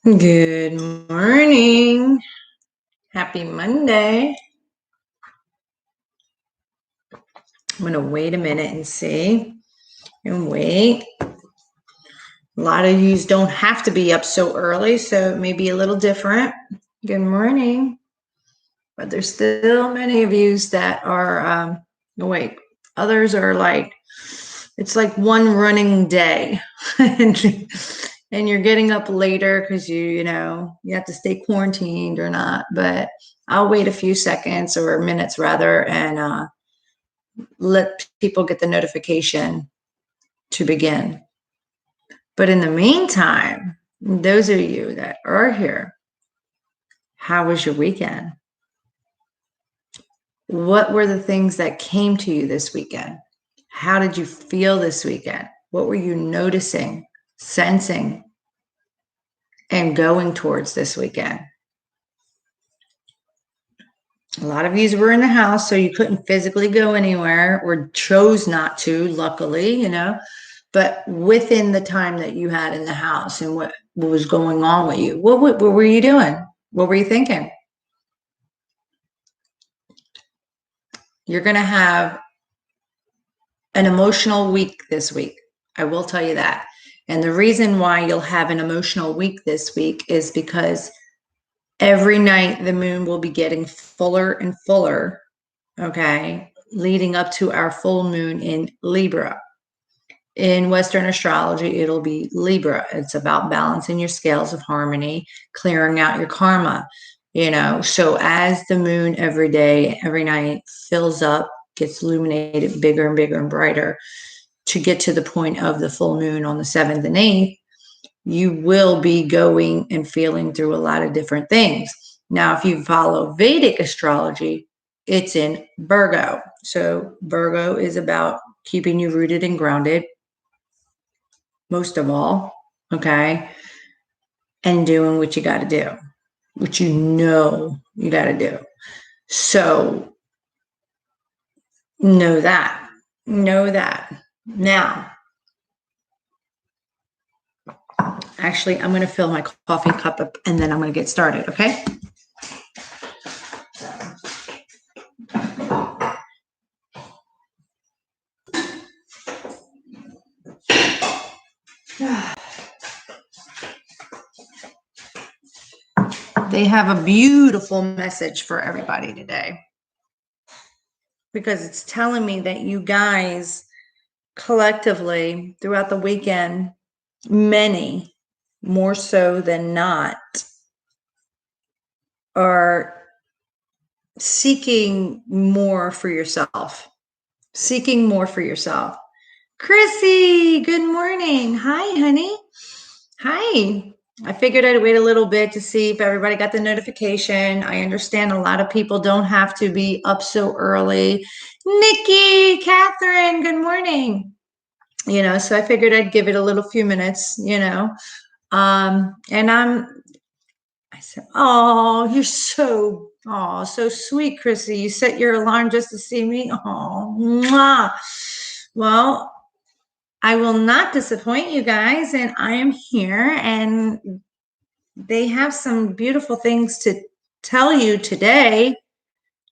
Good morning. Happy Monday. I'm going to wait a minute and see. And wait. A lot of yous don't have to be up so early, so it may be a little different. Good morning. But there's still many of yous that are awake. Others are like, it's like one running day. And you're getting up later because you have to stay quarantined or not. But I'll wait a few seconds or minutes rather and let people get the notification to begin. But in the meantime, those of you that are here, how was your weekend? What were the things that came to you this weekend? How did you feel this weekend? What were you noticing, sensing, and going towards this weekend? A lot of you were in the house, so you couldn't physically go anywhere or chose not to, luckily, but within the time that you had in the house and what was going on with you, what were you doing? What were you thinking? You're going to have an emotional week this week. I will tell you that. And the reason why you'll have an emotional week this week is because every night the moon will be getting fuller and fuller, okay, leading up to our full moon in Libra. In Western astrology, it'll be Libra. It's about balancing your scales of harmony, clearing out your karma, So as the moon every day, every night fills up, gets illuminated bigger and bigger and brighter to get to the point of the full moon on the 7th and 8th, you will be going and feeling through a lot of different things. Now, if you follow Vedic astrology, it's in Virgo. So Virgo is about keeping you rooted and grounded, most of all, okay? And doing what you got to do, what you got to do. So know that. Now, actually, I'm going to fill my coffee cup up and then I'm going to get started, okay? They have a beautiful message for everybody today because it's telling me that you guys collectively throughout the weekend, many more so than not, are seeking more for yourself. Chrissy, good morning. Hi, honey. Hi. I figured I'd wait a little bit to see if everybody got the notification. I understand a lot of people don't have to be up so early. Nikki, Catherine, good morning. So I figured I'd give it a little few minutes, and I said, oh, you're so sweet, Chrissy. You set your alarm just to see me. Oh, mwah. Well, I will not disappoint you guys, and I am here, and they have some beautiful things to tell you today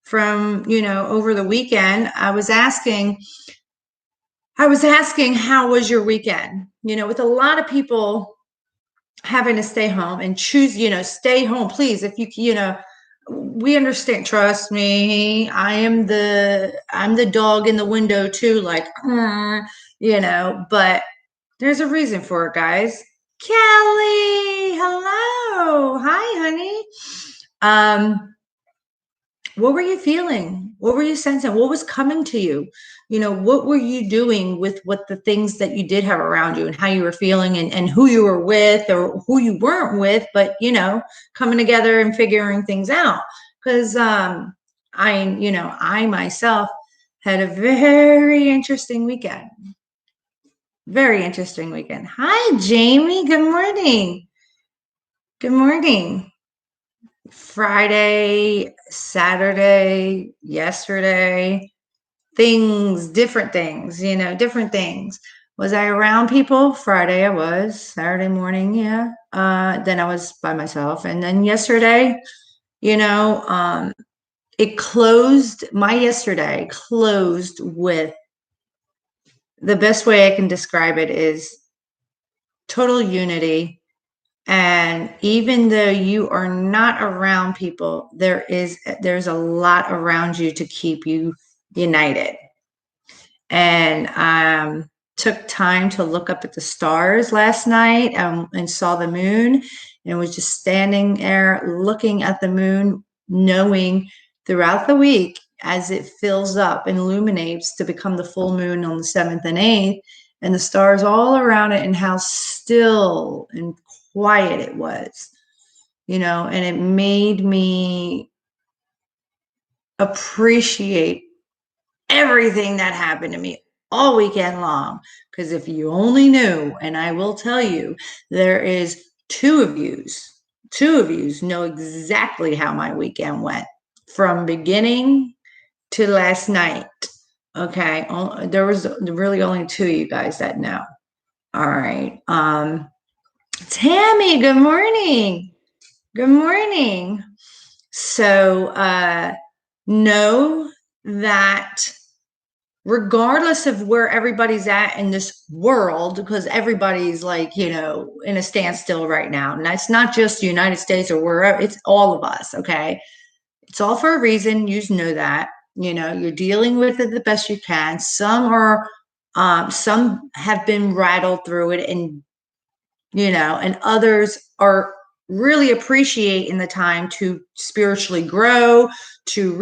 from, over the weekend. I was asking, how was your weekend? With a lot of people having to stay home and choose, stay home, please. If you, we understand, trust me, I'm the dog in the window too, like, but there's a reason for it, guys. Kelly, hello. Hi, honey. What were you feeling? What were you sensing? What was coming to you? What were you doing with what the things that you did have around you and how you were feeling and who you were with or who you weren't with, but, coming together and figuring things out. Because I myself had a very interesting weekend. Very interesting weekend. Hi, Jamie. Good morning. Good morning. Friday, Saturday, yesterday, things, different things, different things. Was I around people? Friday I was. Saturday morning, yeah. Then I was by myself. And then yesterday, it closed. My yesterday closed with, the best way I can describe it is total unity. And even though you are not around people, there's a lot around you to keep you united. And took time to look up at the stars last night, and saw the moon, and was just standing there looking at the moon, knowing throughout the week as it fills up and illuminates to become the full moon on the 7th and 8th, and the stars all around it, and how still and quiet it was, and it made me appreciate everything that happened to me all weekend long. Because if you only knew, and I will tell you, there is two of yous know exactly how my weekend went from beginning to last night. Okay. There was really only two of you guys that know. All right. Tammy, good morning. Good morning. So know that regardless of where everybody's at in this world, because everybody's like, in a standstill right now. And it's not just the United States or wherever, it's all of us. Okay. It's all for a reason. You know that, you're dealing with it the best you can. Some have been rattled through it, and, and others are really appreciating the time to spiritually grow, to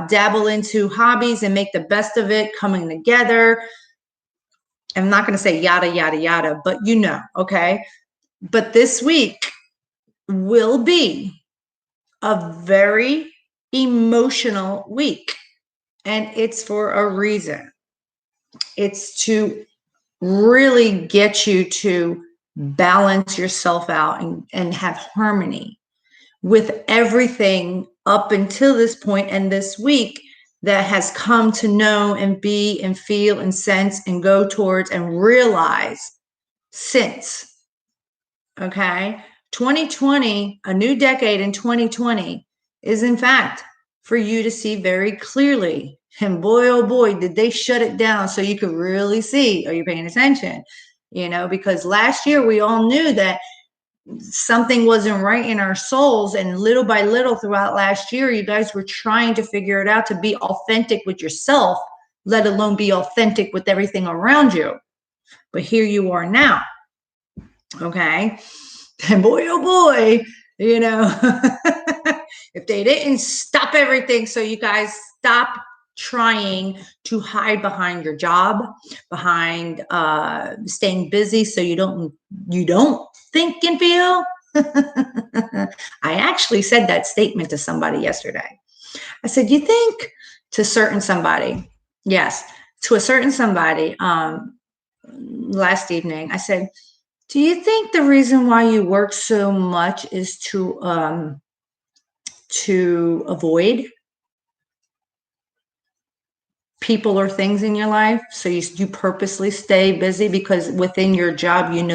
dabble into hobbies and make the best of it, coming together. I'm not going to say yada yada yada, but okay. But this week will be a very emotional week, and it's for a reason. It's to really get you to balance yourself out and have harmony with everything up until this point and this week that has come to know and be and feel and sense and go towards and realize since. Okay. 2020, a new decade in 2020, is in fact for you to see very clearly. And boy, oh boy, did they shut it down so you could really see. Are you paying attention? Because last year we all knew that something wasn't right in our souls. And little by little throughout last year, you guys were trying to figure it out, to be authentic with yourself, let alone be authentic with everything around you. But here you are now. Okay. And boy, oh boy, if they didn't stop everything, so you guys stop trying to hide behind your job, behind staying busy, so you don't think and feel. I actually said that statement to somebody yesterday. I said, you think, to a certain somebody, last evening, I said, do you think the reason why you work so much is to avoid people or things in your life? So you purposely stay busy because within your job, you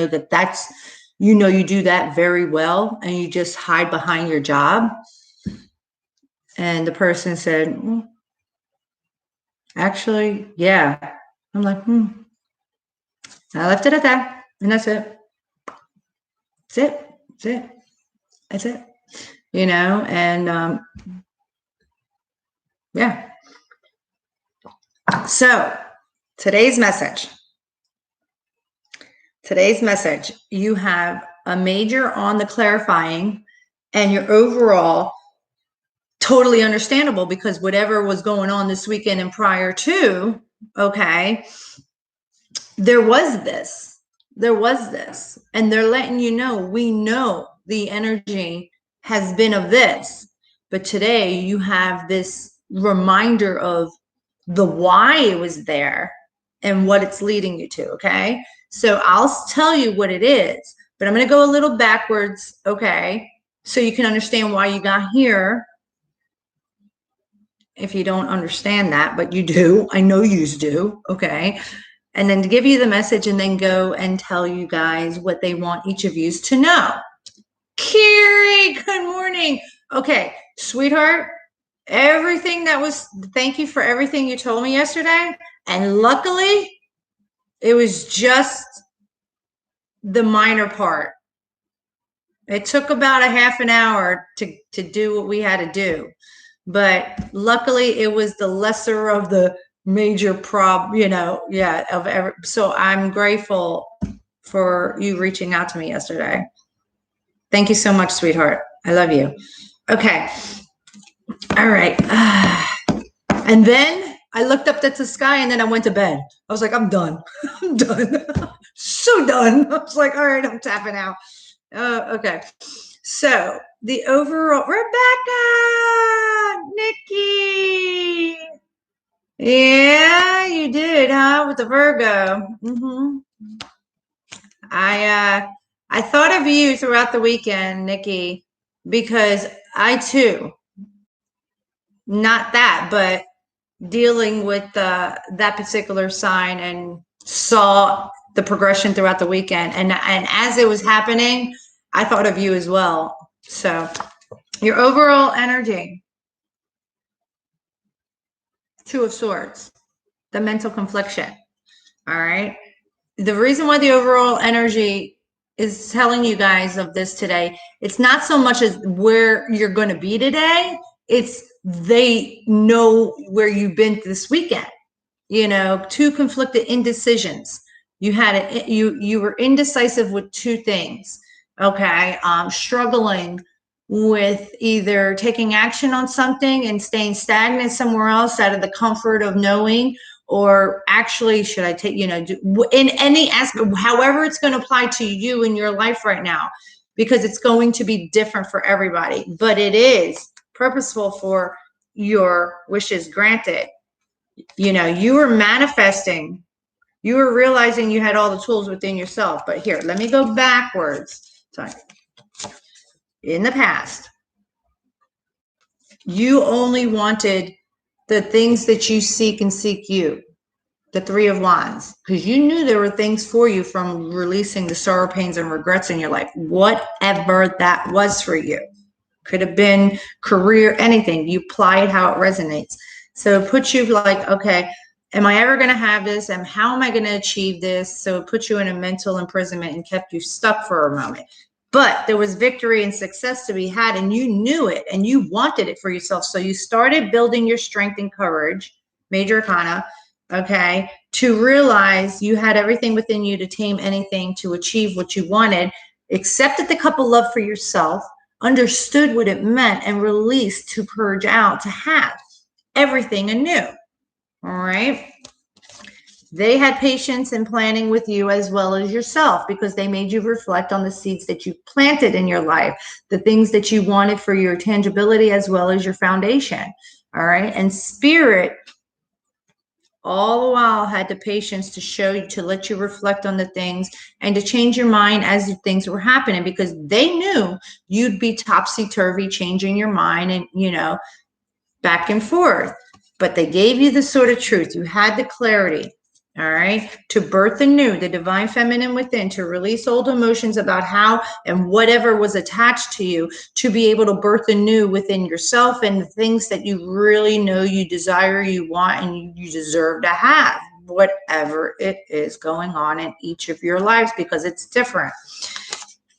do that very well, and you just hide behind your job? And the person said, actually, yeah. I'm like, I left it at that, and that's it. That's it. And yeah. So today's message, you have a major on the clarifying, and your overall totally understandable, because whatever was going on this weekend and prior to, okay, there was this, and they're letting you know, we know the energy has been of this, but today you have this reminder of the why it was there and what it's leading you to. Okay. So I'll tell you what it is, but I'm going to go a little backwards. Okay. So you can understand why you got here. if you don't understand that, but you do. I know you do. Okay. And then to give you the message and then go and tell you guys what they want each of you to know. Kiri, good morning. Okay, sweetheart, thank you for everything you told me yesterday. And luckily, it was just the minor part. It took about a half an hour to do what we had to do. But luckily, it was the lesser of the major so I'm grateful for you reaching out to me yesterday. Thank you so much, sweetheart. I love you. Okay. All right. And then I looked up at the sky and then I went to bed. I was like, I'm done. I'm done. So done. I was like, all right, I'm tapping out. Okay. So the overall, Rebecca, Nikki. Yeah, you did, huh? With the Virgo. I thought of you throughout the weekend, Nikki, because I too, not that, but dealing with that particular sign and saw the progression throughout the weekend. And as it was happening, I thought of you as well. So your overall energy, Two of Swords, the mental confliction. All right. The reason why the overall energy is telling you guys of this today, it's not so much as where you're going to be today. It's they know where you've been this weekend. You know, two conflicted indecisions. You had you were indecisive with two things. Okay, struggling with either taking action on something and staying stagnant somewhere else out of the comfort of knowing, or actually, should I take, in any aspect, however it's going to apply to you in your life right now, because it's going to be different for everybody, but it is purposeful for your wishes granted. You were manifesting, you were realizing you had all the tools within yourself. But here, let me go backwards. Sorry. In the past, you only wanted the things that you seek and seek you, the Three of Wands, because you knew there were things for you from releasing the sorrow, pains, and regrets in your life, whatever that was for you. Could have been career, anything. You apply it how it resonates. So it puts you like, okay, am I ever going to have this? And how am I going to achieve this? So it put you in a mental imprisonment and kept you stuck for a moment. But there was victory and success to be had, and you knew it, and you wanted it for yourself. So you started building your strength and courage, Major Arcana, okay, to realize you had everything within you to tame anything, to achieve what you wanted, accepted the cup of love for yourself, understood what it meant, and released to purge out, to have everything anew. All right. They had patience and planning with you as well as yourself, because they made you reflect on the seeds that you planted in your life, the things that you wanted for your tangibility as well as your foundation. All right. And Spirit all the while had the patience to show you, to let you reflect on the things and to change your mind as things were happening, because they knew you'd be topsy-turvy, changing your mind and, back and forth. But they gave you the sort of truth. You had the clarity, all right, to birth anew, the divine feminine within, to release old emotions about how and whatever was attached to you, to be able to birth anew within yourself and the things that you really know you desire, you want, and you deserve to have, whatever it is going on in each of your lives, because it's different.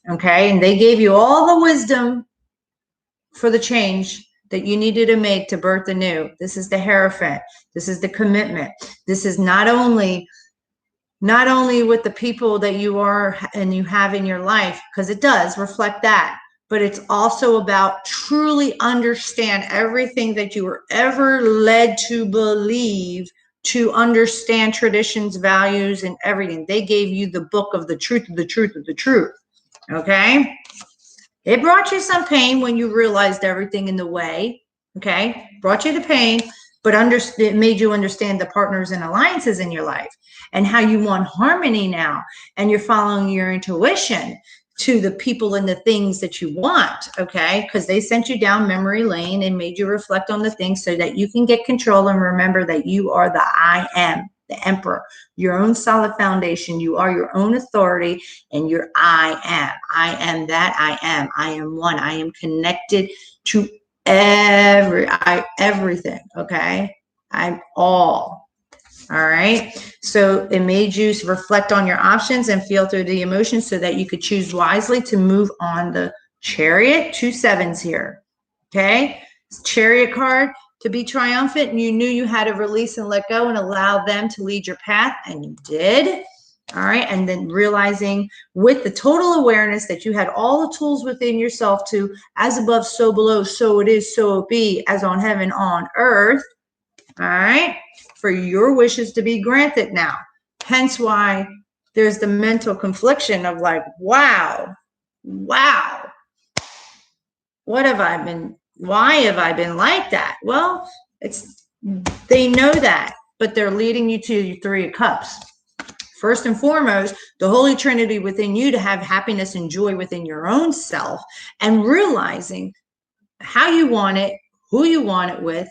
Okay. And they gave you all the wisdom for the change that you needed to make to birth anew. This is the Hierophant. This is the commitment. This is not only with the people that you are and you have in your life, because it does reflect that, but it's also about truly understand everything that you were ever led to believe, to understand traditions, values, and everything. They gave you the book of the truth of the truth of the truth. Okay? It brought you some pain when you realized everything in the way, okay? Brought you the pain, but it made you understand the partners and alliances in your life and how you want harmony now, and you're following your intuition to the people and the things that you want, okay? Because they sent you down memory lane and made you reflect on the things so that you can get control and remember that you are the I am, the emperor, your own solid foundation. You are your own authority, and you're I am. I am that I am. I am one. I am connected to everything, okay? I'm all. All right. So it made you reflect on your options and feel through the emotions so that you could choose wisely to move on the Chariot. 2 7s here. Okay. Chariot card, to be triumphant. And you knew you had to release and let go and allow them to lead your path. And you did. All right. And then realizing with the total awareness that you had all the tools within yourself to, as above, so below, so it is, so it be, as on heaven, on earth. All right, for your wishes to be granted now. Hence why there's the mental confliction of like, wow, what have I been, why have I been like that? Well, they know that, but they're leading you to your 3 of Cups. First and foremost, the Holy Trinity within you to have happiness and joy within your own self, and realizing how you want it, who you want it with.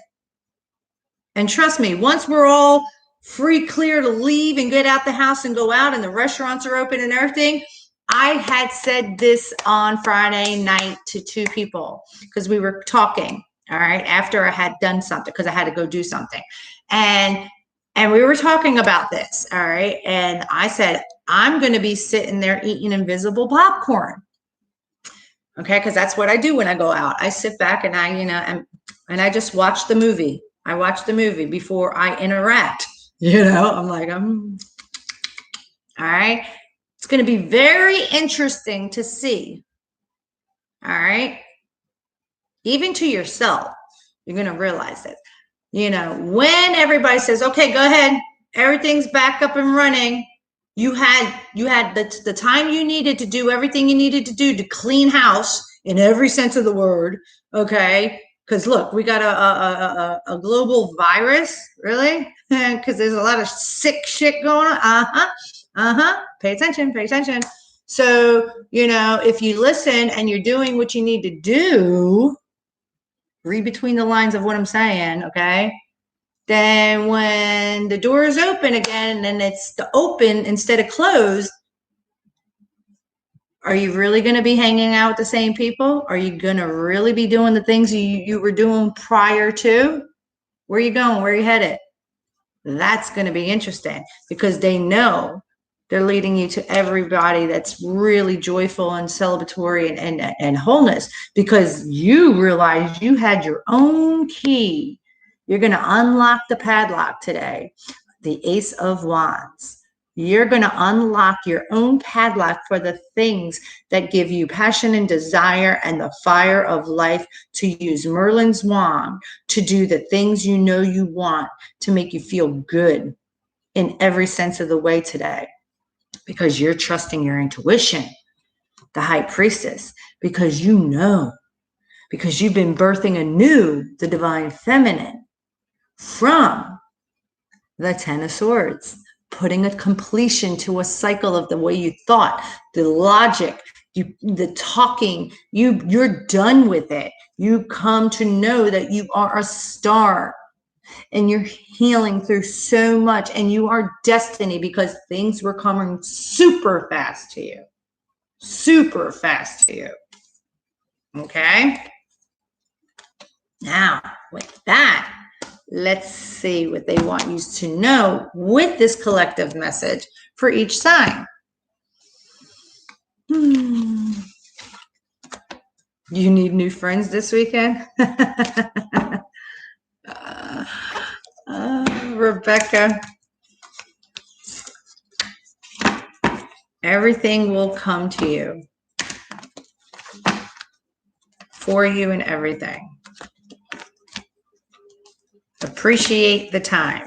And trust me, once we're all free, clear to leave and get out the house and go out and the restaurants are open and everything, I had said this on Friday night to 2 people because we were talking, all right, after I had done something because I had to go do something. And we were talking about this, all right, and I said, I'm going to be sitting there eating invisible popcorn, okay, because that's what I do when I go out. I sit back and and I just watch the movie. I watch the movie before I interact, I'm like, all right. It's going to be very interesting to see. All right. Even to yourself, you're going to realize it. When everybody says, okay, go ahead, everything's back up and running. You had the time you needed to do everything you needed to do to clean house in every sense of the word. Okay. Because look, we got a global virus, really? Because there's a lot of sick shit going on. Pay attention. So, if you listen and you're doing what you need to do, read between the lines of what I'm saying, okay? Then when the door is open again and it's the open instead of closed, are you really going to be hanging out with the same people? Are you going to really be doing the things you were doing prior to? Where are you going? Where are you headed? That's going to be interesting because they know they're leading you to everybody that's really joyful and celebratory and wholeness because you realize you had your own key. You're going to unlock the padlock today, the Ace of Wands. You're going to unlock your own padlock for the things that give you passion and desire and the fire of life to use Merlin's wand to do the things you know you want to make you feel good in every sense of the way today. Because you're trusting your intuition, the High Priestess, because because you've been birthing anew the Divine Feminine from the 10 of Swords. Putting a completion to a cycle of the way you thought, the logic, the talking, you're done with it. You come to know that you are a star and you're healing through so much and you are destiny because things were coming super fast to you. Okay. Now with that, let's see what they want you to know with this collective message for each sign. You need new friends this weekend? Rebecca, everything will come to you, for you and everything. Appreciate the time.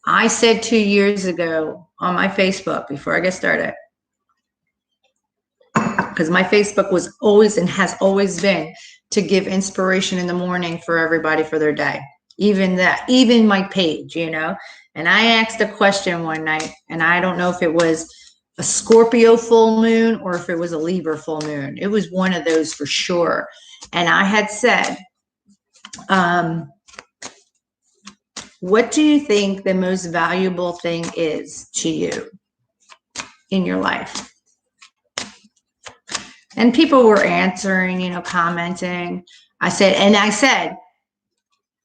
I said 2 years ago on my Facebook before I get started, because my Facebook was always and has always been to give inspiration in the morning for everybody for their day. Even my page, And I asked a question one night, and I don't know if it was a Scorpio full moon or if it was a Libra full moon. It was one of those for sure. And I had said, what do you think the most valuable thing is to you in your life? And people were answering, commenting. I said,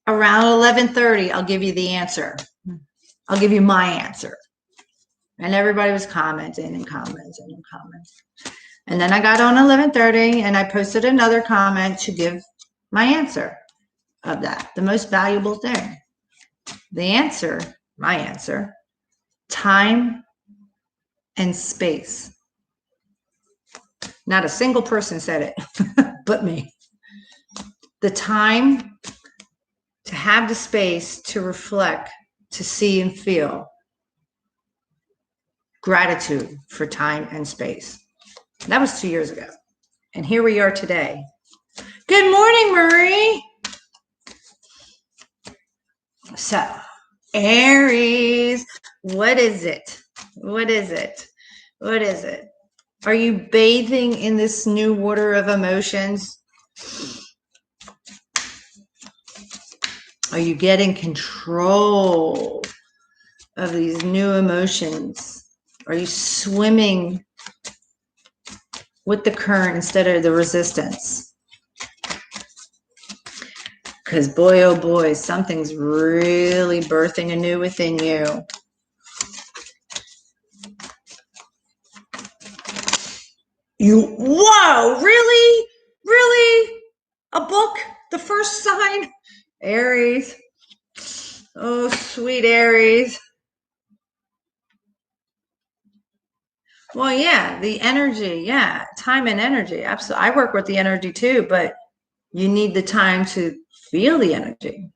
around 11:30, I'll give you the answer. I'll give you my answer. And everybody was commenting and commenting and commenting. And then I got on 11:30 and I posted another comment to give my answer of that. The most valuable thing. The answer, my answer, time and space. Not a single person said it, but me. The time to have the space to reflect, to see and feel. Gratitude for time and space. That was 2 years ago. And here we are today. Good morning, Marie. So, Aries, what is it? What is it? What is it? Are you bathing in this new water of emotions? Are you getting control of these new emotions? Are you swimming with the current instead of the resistance? Because boy, oh boy, something's really birthing anew within you. Whoa, really? Really? A book? The first sign? Aries. Oh, sweet Aries. Well, yeah, the energy. Yeah, time and energy. Absolutely. I work with the energy too, but you need the time to feel the energy.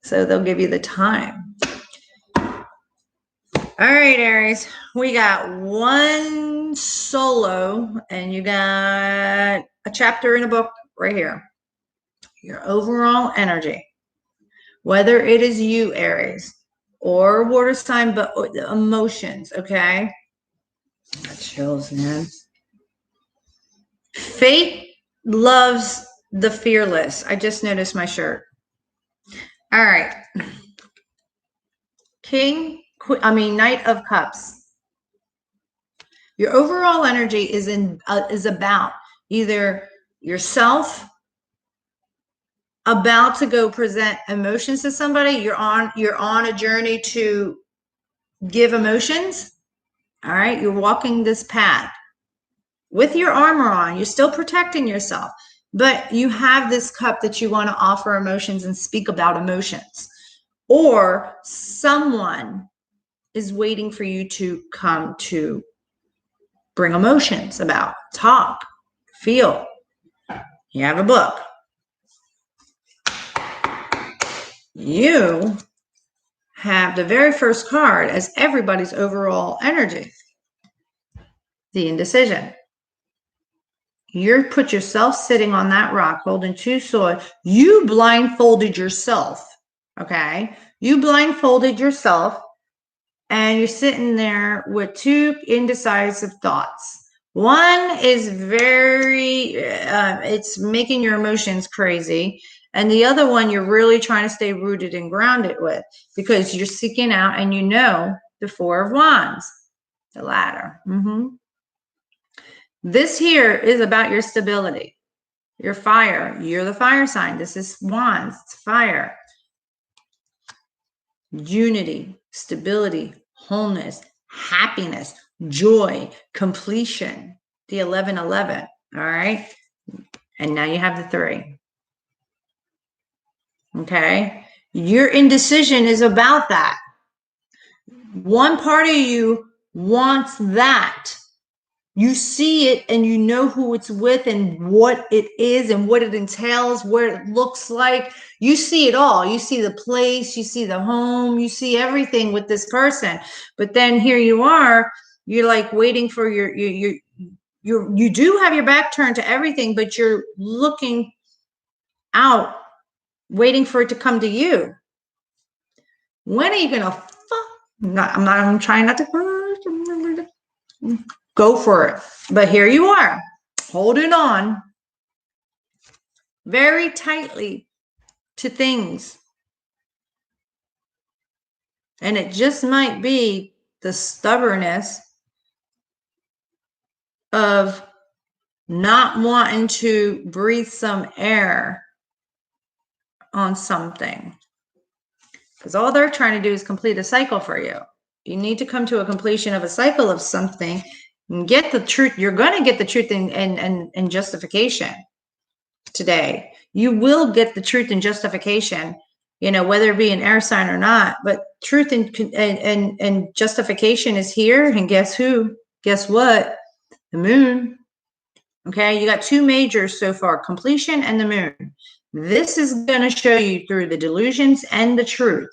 So they'll give you the time. All right, Aries, we got one solo and you got a chapter in a book right here. Your overall energy, whether it is you, Aries, or water sign, but the emotions, okay? That chills, man. Fate loves the fearless. I just noticed my shirt. All right. Knight of Cups. Your overall energy is about either yourself about to go present emotions to somebody. You're on a journey to give emotions. All right, you're walking this path with your armor on. You're still protecting yourself, but you have this cup that you want to offer emotions and speak about emotions, or someone is waiting for you to come to bring emotions about, talk, feel. You have a book. You have the very first card as everybody's overall energy, the indecision. You put yourself sitting on that rock holding two swords. You blindfolded yourself, okay? You blindfolded yourself and you're sitting there with two indecisive thoughts. One is it's making your emotions crazy. And the other one, you're really trying to stay rooted and grounded with because you're seeking out and you know the Four of Wands, the ladder. This here is about your stability, your fire. You're the fire sign. This is Wands, it's fire. Unity, stability, wholeness, happiness, joy, completion, the 1111. All right. And now you have the 3. Okay. Your indecision is about that. One part of you wants that. You see it and you know who it's with and what it is and what it entails, what it looks like. You see it all. You see the place, you see the home, you see everything with this person. But then here you are, you're like waiting for you do have your back turned to everything, but you're looking out, waiting for it to come to you. When are you going to I'm trying not to. Go for it. But here you are, holding on very tightly to things. And it just might be the stubbornness of not wanting to breathe some air on something. Because all they're trying to do is complete a cycle for you. You need to come to a completion of a cycle of something and get the truth. You're going to get the truth and justification today. You will get the truth and justification, whether it be an air sign or not. But truth and justification is here. And guess who? Guess what? The moon. Okay, you got two majors so far, completion and the moon. This is going to show you through the delusions and the truth,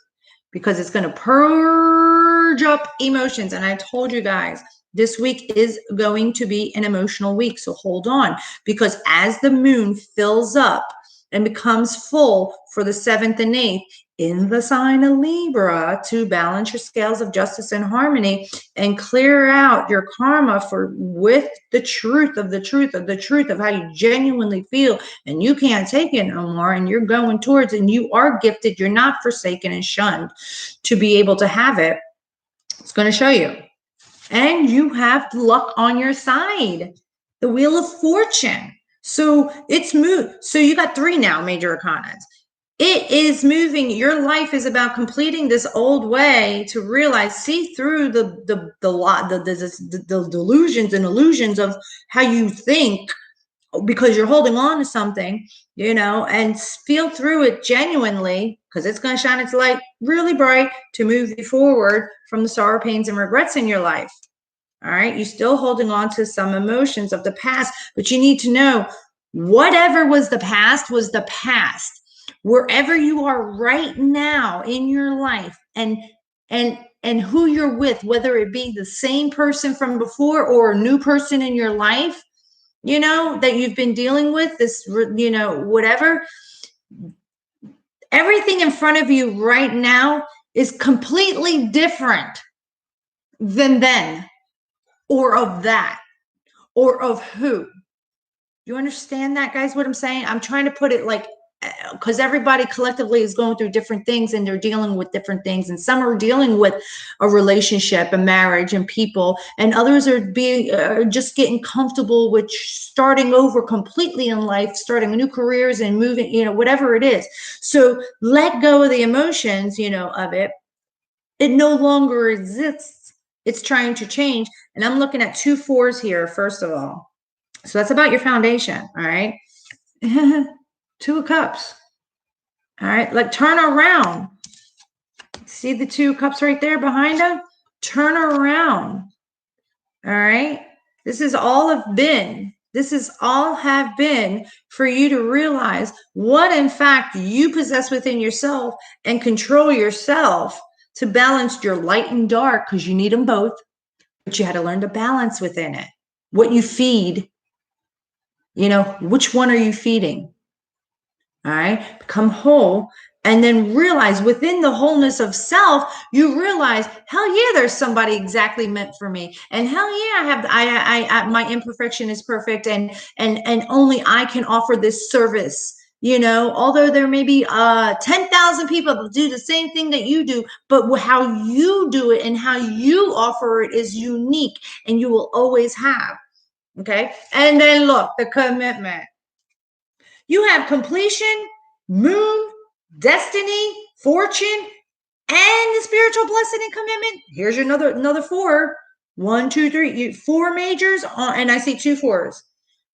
because it's going to purge up emotions. And I told you guys, this week is going to be an emotional week. So hold on, because as the moon fills up and becomes full for the 7th and 8th in the sign of Libra, to balance your scales of justice and harmony and clear out your karma with the truth of the truth of the truth of how you genuinely feel, and you can't take it no more, and you're going towards, and you are gifted, you're not forsaken and shunned to be able to have it. It's going to show you. And you have luck on your side, the Wheel of Fortune. So it's moved. So you got 3 now major arcanas. It is moving. Your life is about completing this old way to realize, see through the delusions and illusions of how you think, because you're holding on to something, and feel through it genuinely, because it's going to shine its light really bright to move you forward from the sorrow, pains, and regrets in your life. All right. You're still holding on to some emotions of the past, but you need to know whatever was the past was the past. Wherever you are right now in your life, and who you're with, whether it be the same person from before or a new person in your life, that you've been dealing with, this, whatever, everything in front of you right now is completely different than then, or of that, or of who. You understand that, guys, what I'm saying? I'm trying to put it like, because everybody collectively is going through different things, and they're dealing with different things, and some are dealing with a relationship, a marriage, and people, and others are just getting comfortable with starting over completely in life, starting new careers and moving, whatever it is. So let go of the emotions, of it. It no longer exists. It's trying to change. And I'm looking at 2 4s here, first of all. So that's about your foundation. All right. 2 of Cups. All right, like turn around. See the 2 cups right there behind them? Turn around. All right. This is all have been. This is all have been for you to realize what in fact you possess within yourself, and control yourself to balance your light and dark, because you need them both. But you had to learn to balance within it. What you feed, which one are you feeding? All right, become whole, and then realize within the wholeness of self, you realize, hell yeah, there's somebody exactly meant for me, and hell yeah, I my imperfection is perfect, and only I can offer this service. Although there may be 10,000 people that do the same thing that you do, but how you do it and how you offer it is unique, and you will always have. Okay, and then look, the commitment. You have completion, moon, destiny, fortune, and the spiritual blessing and commitment. Here's your another 4. 1, 2, 3, 4 majors, and I see 2 4s.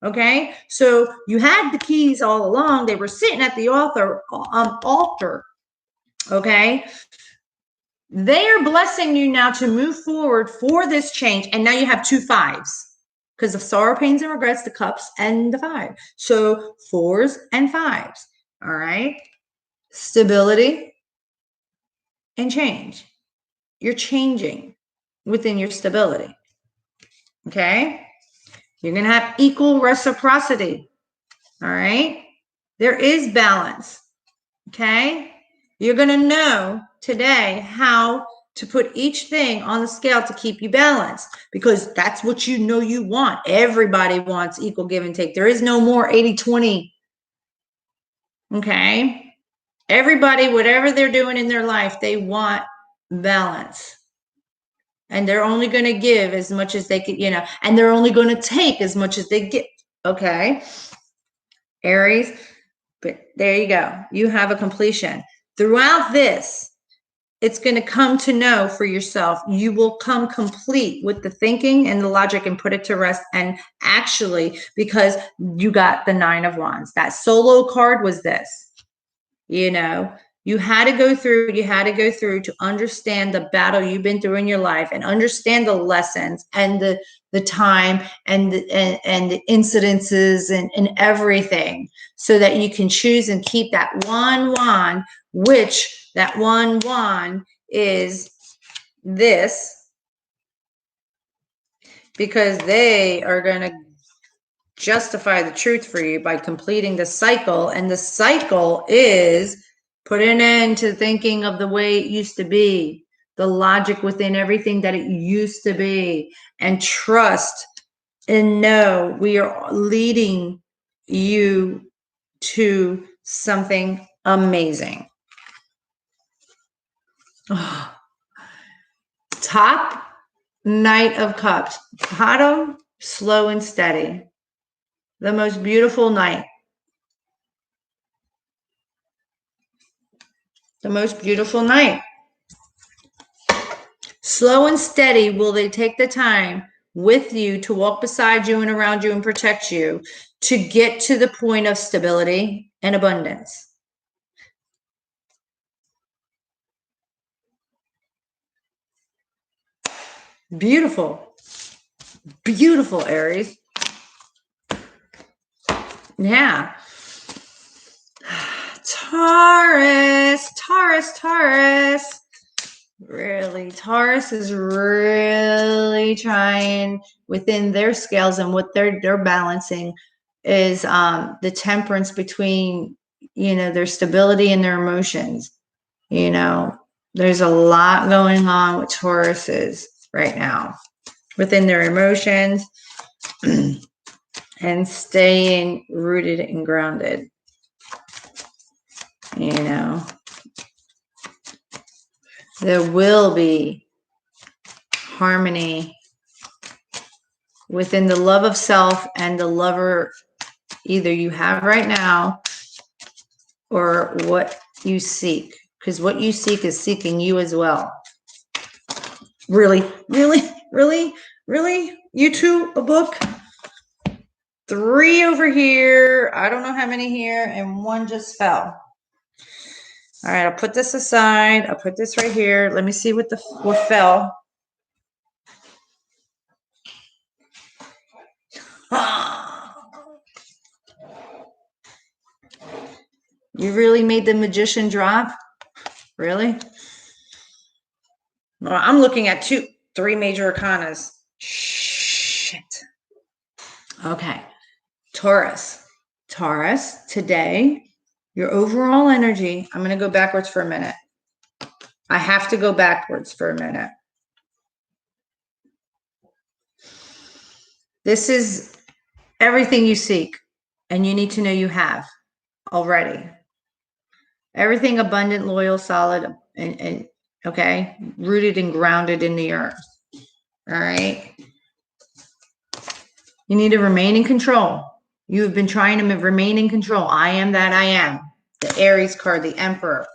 Okay, so you had the keys all along. They were sitting at the altar. Okay, they are blessing you now to move forward for this change, and now you have 2 5s. Because of sorrow, pains, and regrets, the cups and the 5. So 4s and 5s. All right. Stability and change. You're changing within your stability. Okay. You're going to have equal reciprocity. All right. There is balance. Okay. You're going to know today how to put each thing on the scale to keep you balanced, because that's what you know you want. Everybody wants equal give and take. There is no more 80-20. Okay? Everybody, whatever they're doing in their life, they want balance. And they're only going to give as much as they can, and they're only going to take as much as they get. Okay? Aries, but there you go. You have a completion. Throughout this, it's going to come to know for yourself. You will come complete with the thinking and the logic and put it to rest. And actually, because you got the 9 of Wands, that solo card was this. You had to go through to understand the battle you've been through in your life and understand the lessons and the time and the incidences and everything, so that you can choose and keep that one wand, which that one wand is this, because they are going to justify the truth for you by completing the cycle. And the cycle is put an end to thinking of the way it used to be, the logic within everything that it used to be, and trust and know we are leading you to something amazing. Oh. Top, Knight of Cups. Bottom, slow and steady. The most beautiful night. The most beautiful night. Slow and steady will they take the time with you to walk beside you and around you and protect you to get to the point of stability and abundance. Beautiful. Beautiful, Aries. Yeah. Taurus. Really, Taurus is really trying within their scales, and what they're balancing is the temperance between their stability and their emotions. There's a lot going on with Tauruses right now within their emotions and staying rooted and grounded. There will be harmony within the love of self and the lover either you have right now or what you seek, because what you seek is seeking you as well. Really? You two, a book? 3 over here. I don't know how many here, and 1 just fell. All right, I'll put this aside. I'll put this right here. Let me see what fell. You really made the Magician drop? Really? Well, I'm looking at 3 major arcanas. Shit. Okay. Taurus, today, your overall energy, I'm going to go backwards for a minute. I have to go backwards for a minute. This is everything you seek, and you need to know you have already. Everything abundant, loyal, solid, and okay, rooted and grounded in the earth. All right. You need to remain in control. You have been trying to remain in control. I am that I am. The Aries card, the Emperor.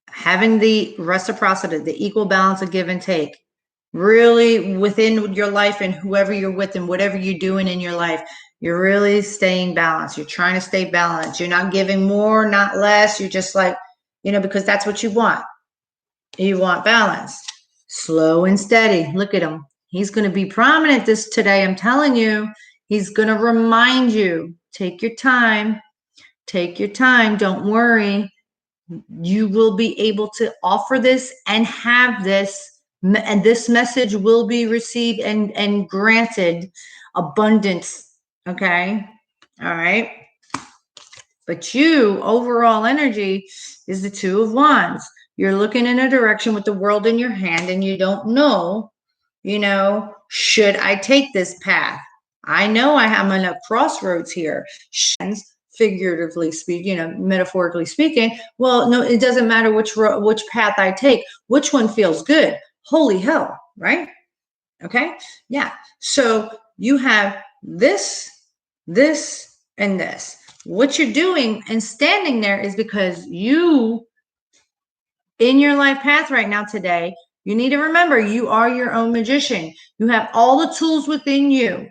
Having the reciprocity, the equal balance of give and take. Really within your life and whoever you're with and whatever you're doing in your life, you're really staying balanced. You're trying to stay balanced. You're not giving more, not less. You're just like, because that's what you want. You want balance. Slow and steady. Look at him. He's going to be prominent today. I'm telling you, he's going to remind you, take your time. Take your time. Don't worry. You will be able to offer this and have this, and this message will be received and granted abundance. Okay. All right. But you, overall energy is the 2 of Wands. You're looking in a direction with the world in your hand and you don't know, should I take this path? I know I'm in a crossroads here. Figuratively speaking, metaphorically speaking. Well, no, it doesn't matter which path I take. Which one feels good? Holy hell, right? Okay. Yeah. So you have this, and this. What you're doing and standing there is because you, in your life path right now today, you need to remember you are your own magician. You have all the tools within you.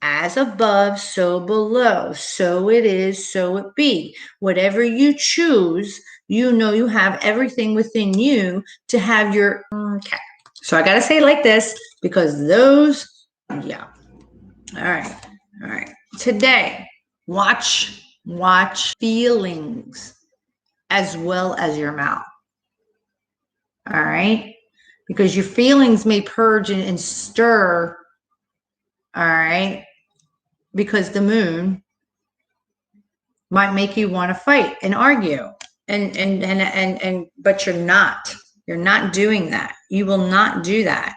As above, so below. So it is, so it be. Whatever you choose, you have everything within you to have your, okay. So I got to say it like this because yeah. All right. Today, watch feelings as well as your mouth. All right. Because your feelings may purge and stir. All right. Because the moon might make you want to fight and argue. But you're not doing that. You will not do that.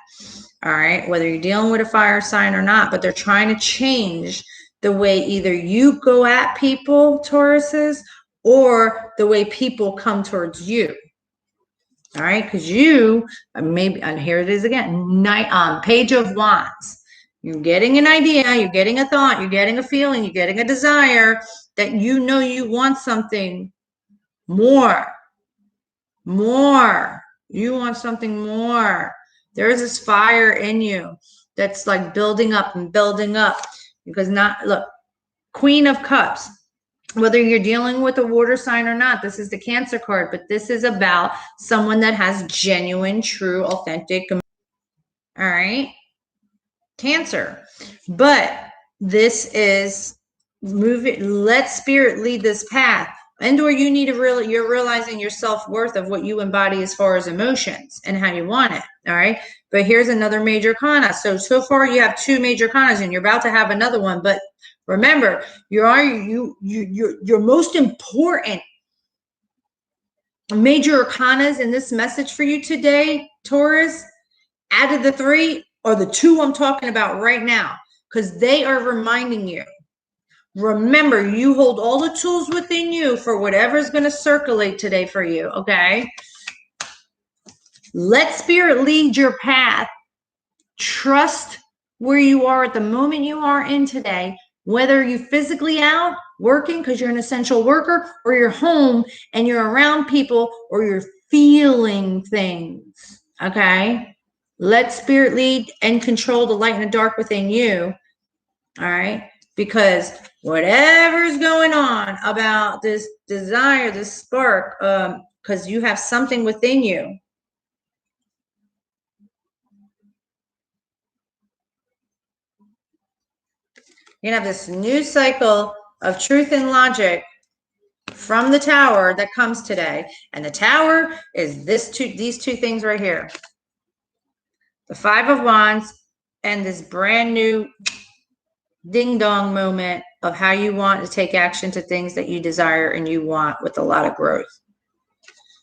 All right. Whether you're dealing with a fire sign or not, but they're trying to change the way either you go at people, Tauruses, or the way people come towards you. All right. Because you maybe, and here it is again, Page of Wands. You're getting an idea, you're getting a thought, you're getting a feeling, you're getting a desire that you want something more. You want something more. There is this fire in you that's like building up and building up. Because look, Queen of Cups. Whether you're dealing with a water sign or not, this is the Cancer card, but this is about someone that has genuine, true, authentic. All right. Cancer. But this is let spirit lead this path. And/or you need to you're realizing your self-worth of what you embody as far as emotions and how you want it. All right. But here's another major kana. So far you have two major kanas and you're about to have another one. But remember, your most important major arcanas in this message for you today, Taurus, out of the three, are the two I'm talking about right now, because they are reminding you. Remember, you hold all the tools within you for whatever's going to circulate today for you, okay? Let spirit lead your path. Trust where you are at the moment you are in today, whether you're physically out working because you're an essential worker, or you're home and you're around people, or you're feeling things, okay? Let spirit lead and control the light and the dark within you. All right. Because whatever's going on about this desire, this spark, because you have something within you. You have this new cycle of truth and logic from the Tower that comes today. And the Tower is these two things right here. The Five of Wands and this brand new ding dong moment of how you want to take action to things that you desire and you want with a lot of growth.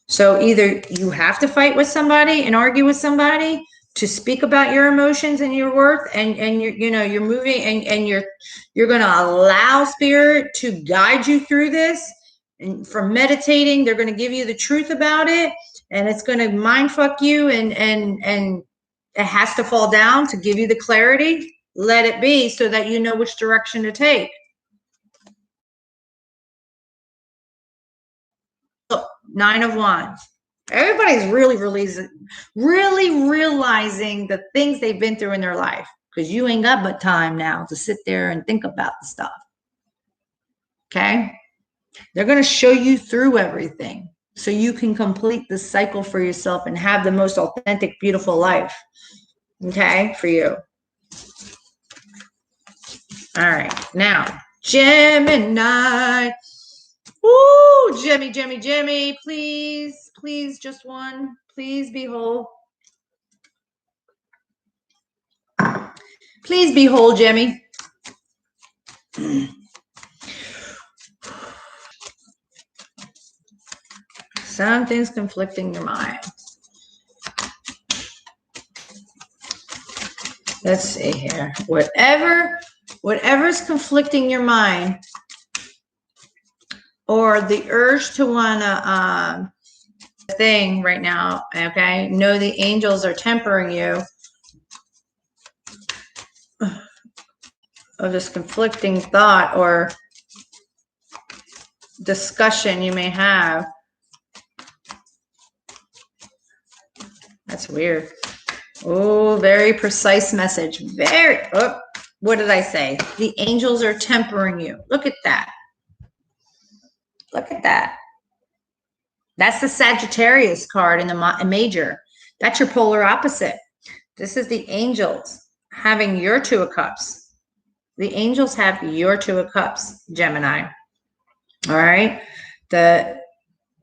So either you have to fight with somebody and argue with somebody to speak about your emotions and your worth, and you're moving and you're going to allow spirit to guide you through this. And from meditating, they're going to give you the truth about it, and it's going to mind fuck you, and it has to fall down to give you the clarity. Let it be, so that you know which direction to take. Look, Nine of Wands. Everybody's really realizing the things they've been through in their life, because you ain't got but time now to sit there and think about the stuff. Okay? They're going to show you through everything so you can complete the cycle for yourself and have the most authentic, beautiful life. Okay? For you. All right. Now, Gemini. Woo! Jemmy, please, just one. Please be whole. Please be whole, Jemmy. Something's conflicting your mind. Let's see here. Whatever's conflicting your mind, or the urge to want to thing right now, okay? Know the angels are tempering you of this conflicting thought or discussion you may have. That's weird. Oh, very precise message. What did I say? The angels are tempering you. Look at that. Look at that. That's the Sagittarius card in the major. That's your polar opposite. This is the angels having your Two of Cups. The angels have your Two of Cups, Gemini. All right. The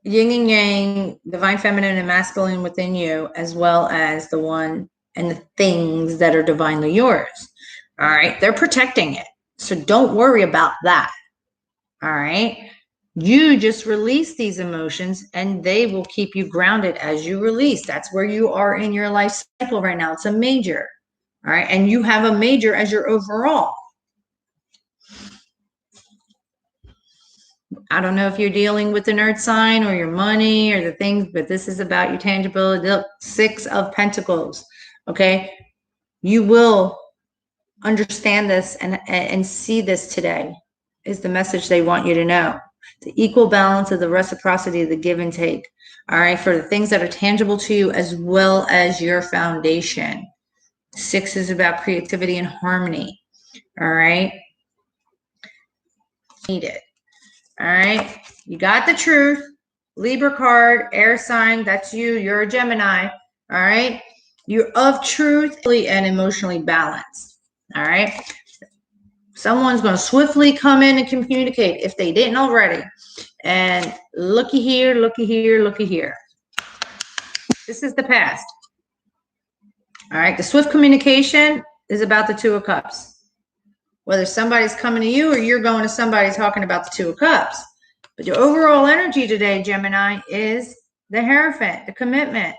yin and yang, divine feminine and masculine within you, as well as the one and the things that are divinely yours. All right. They're protecting it. So don't worry about that. All right. You just release these emotions and they will keep you grounded as you release. That's where you are in your life cycle right now. It's a major. All right. And you have a major as your overall. I don't know if you're dealing with an earth sign or your money or the things, but this is about your tangibility. Look, Six of Pentacles. Okay. You will understand this and see this today is the message they want you to know. The equal balance of the reciprocity of the give and take. All right. For the things that are tangible to you as well as your foundation. Six is about creativity and harmony. All right. Need it. All right. You got the Truth. Libra card, air sign. That's you. You're a Gemini. All right. You're of truth and emotionally balanced. All right. Someone's going to swiftly come in and communicate if they didn't already. And looky here, looky here, looky here. This is the past. All right. The swift communication is about the Two of Cups. Whether somebody's coming to you or you're going to somebody talking about the Two of Cups. But your overall energy today, Gemini, is the Hierophant, the commitment,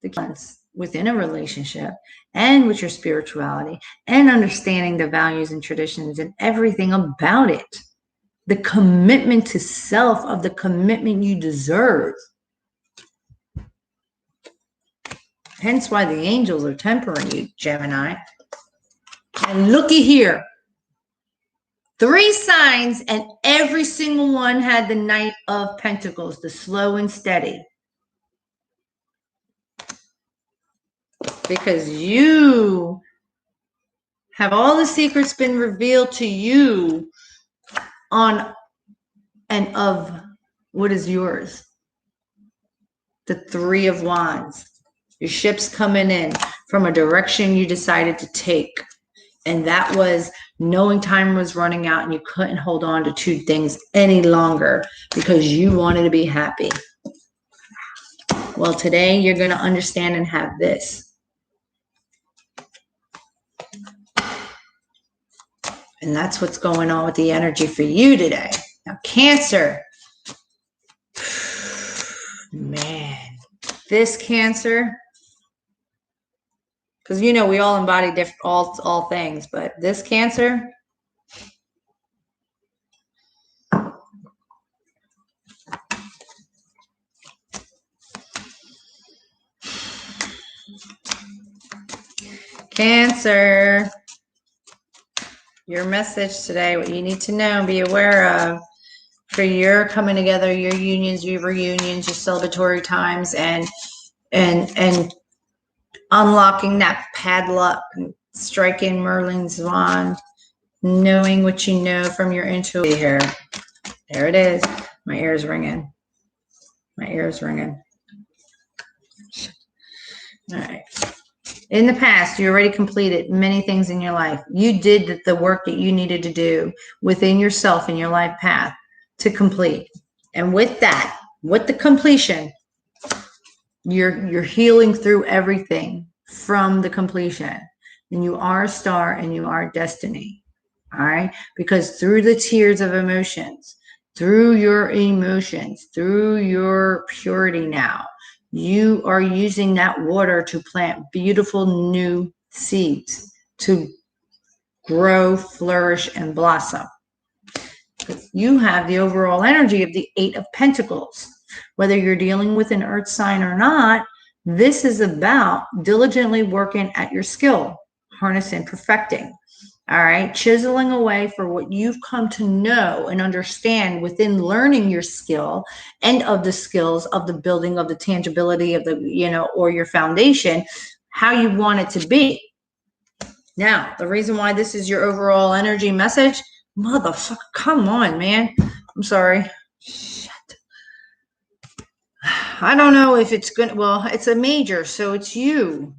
the ones within a relationship and with your spirituality and understanding the values and traditions and everything about it. The commitment to self of the commitment you deserve. Hence why the angels are tempering you, Gemini. And looky here. 3 signs and every single one had the Knight of Pentacles, the slow and steady. Because you have all the secrets been revealed to you on and of what is yours. The 3 of Wands. Your ship's coming in from a direction you decided to take. And that was knowing time was running out and you couldn't hold on to 2 things any longer because you wanted to be happy. Well, today you're going to understand and have this. And that's what's going on with the energy for you today. Now, Cancer. Man, this Cancer. Because, you know, we all embody different, all things. But this Cancer. Cancer. Your message today, what you need to know and be aware of for your coming together, your unions, your reunions, your celebratory times, and unlocking that padlock, striking Merlin's wand, knowing what you know from your intuition. Here, there it is. My ear's ringing. My ear's ringing. All right. In the past, you already completed many things in your life. You did the work that you needed to do within yourself and your life path to complete. And with that, with the completion, you're healing through everything from the completion. And you are a star and you are destiny. All right? Because through the tears of emotions, through your emotions, through your purity now. You are using that water to plant beautiful new seeds to grow, flourish, and blossom. You have the overall energy of the Eight of Pentacles. Whether you're dealing with an earth sign or not, this is about diligently working at your skill, harnessing, perfecting. All right, chiseling away for what you've come to know and understand within learning your skill and of the skills of the building of the tangibility of the, or your foundation, how you want it to be. Now, the reason why this is your overall energy message, motherfucker, come on, man. I'm sorry. Shit. I don't know if it's good. Well, it's a major, so it's you.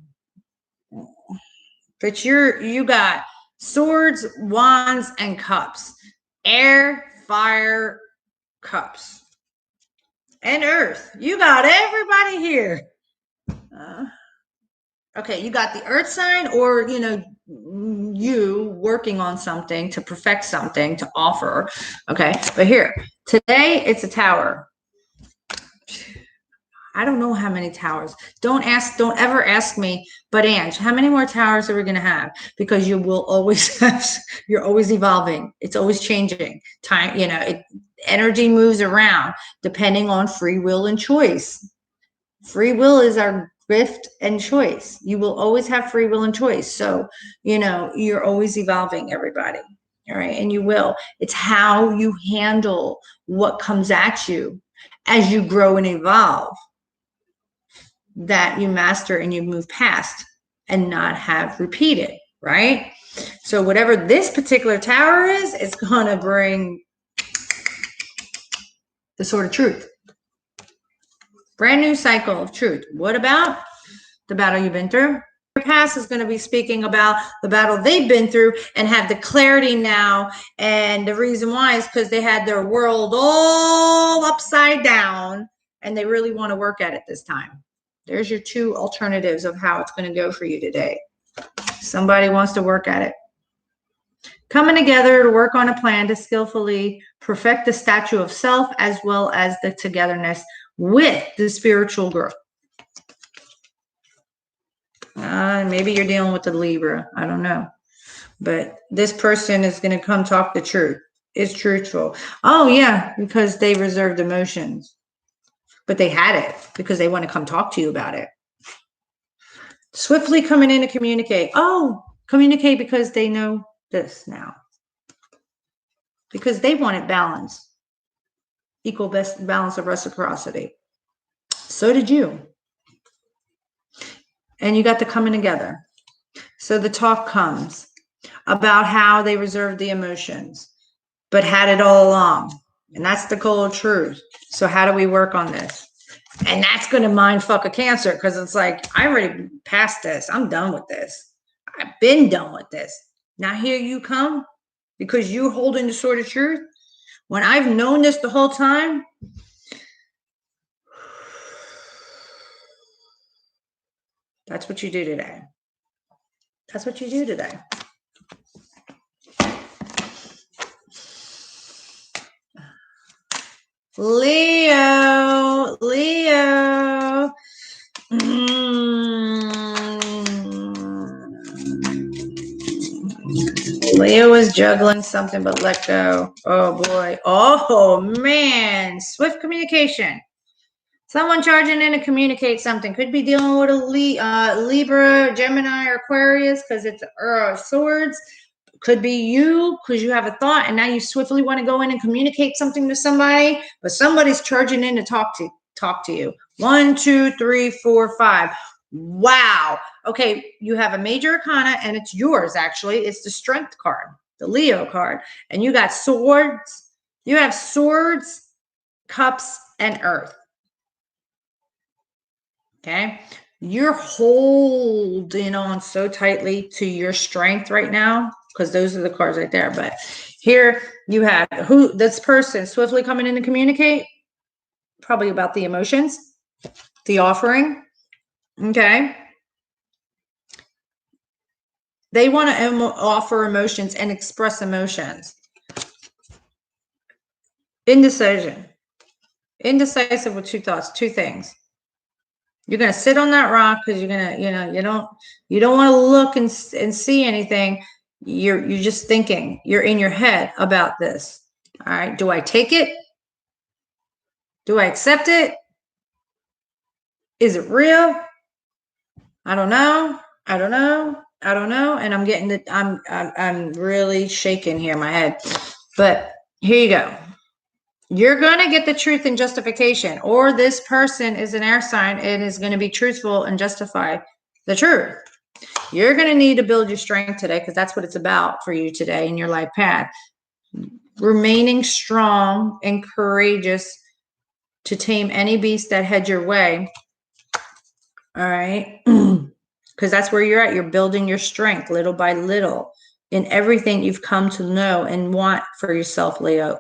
But you got swords, wands, and cups. Air, fire, cups. And earth. You got everybody here. Okay, you got the earth sign, or, you working on something to perfect something to offer. Okay, but here, today it's a tower. I don't know how many towers. Don't ever ask me, but Ange, how many more towers are we going to have? Because you will always have, you're always evolving. It's always changing. Time, energy moves around depending on free will and choice. Free will is our gift and choice. You will always have free will and choice. So, you're always evolving, everybody. All right. And you will. It's how you handle what comes at you as you grow and evolve that you master and you move past and not have repeated, right? So whatever this particular tower is, it's going to bring the sword of truth. Brand new cycle of truth. What about the battle you've been through? Your past is going to be speaking about the battle they've been through and have the clarity now. And the reason why is because they had their world all upside down and they really want to work at it this time. There's your two alternatives of how it's going to go for you today. Somebody wants to work at it. Coming together to work on a plan to skillfully perfect the statue of self as well as the togetherness with the spiritual growth. Maybe you're dealing with the Libra. I don't know. But this person is going to come talk the truth. It's truthful. Oh, yeah, because they reserved emotions. But they had it because they want to come talk to you about it. Swiftly coming in to communicate. Oh, communicate because they know this now. Because they wanted balance. Equal best balance of reciprocity. So did you. And you got the coming together. So the talk comes about how they reserved the emotions, but had it all along. And that's the cold truth. So how do we work on this? And that's going to mind fuck a Cancer because it's like, I already passed this. I'm done with this. I've been done with this. Now here you come because you're holding the sword of truth. When I've known this the whole time, that's what you do today. That's what you do today. Leo. Leo is juggling something, but let go. Oh boy. Oh man. Swift communication. Someone charging in to communicate something. Could be dealing with a Libra, Gemini, or Aquarius because it's swords. Could be you because you have a thought and now you swiftly want to go in and communicate something to somebody, but somebody's charging in to talk to you. 1, 2, 3, 4, 5. Wow. Okay, you have a major arcana and it's yours actually. It's the Strength card, the Leo card. And you got swords. You have swords, cups, and earth. Okay. You're holding on so tightly to your strength right now because those are the cards right there. But here you have this person swiftly coming in to communicate, probably about the emotions, the offering. Okay. They want to offer emotions and express emotions. Indecision. Indecisive with two thoughts, two things. You're going to sit on that rock because you're going to, you don't want to look and see anything. You're just thinking. You're in your head about this. All right. Do I take it? Do I accept it? Is it real? I don't know. I don't know. I don't know. And I'm getting the, I'm really shaking here in my head. But here you go. You're going to get the truth and justification, or this person is an air sign and is going to be truthful and justify the truth. You're going to need to build your strength today, because that's what it's about for you today in your life path. Remaining strong and courageous to tame any beast that heads your way. All right. Because that's where you're at. You're building your strength little by little in everything you've come to know and want for yourself, Leo,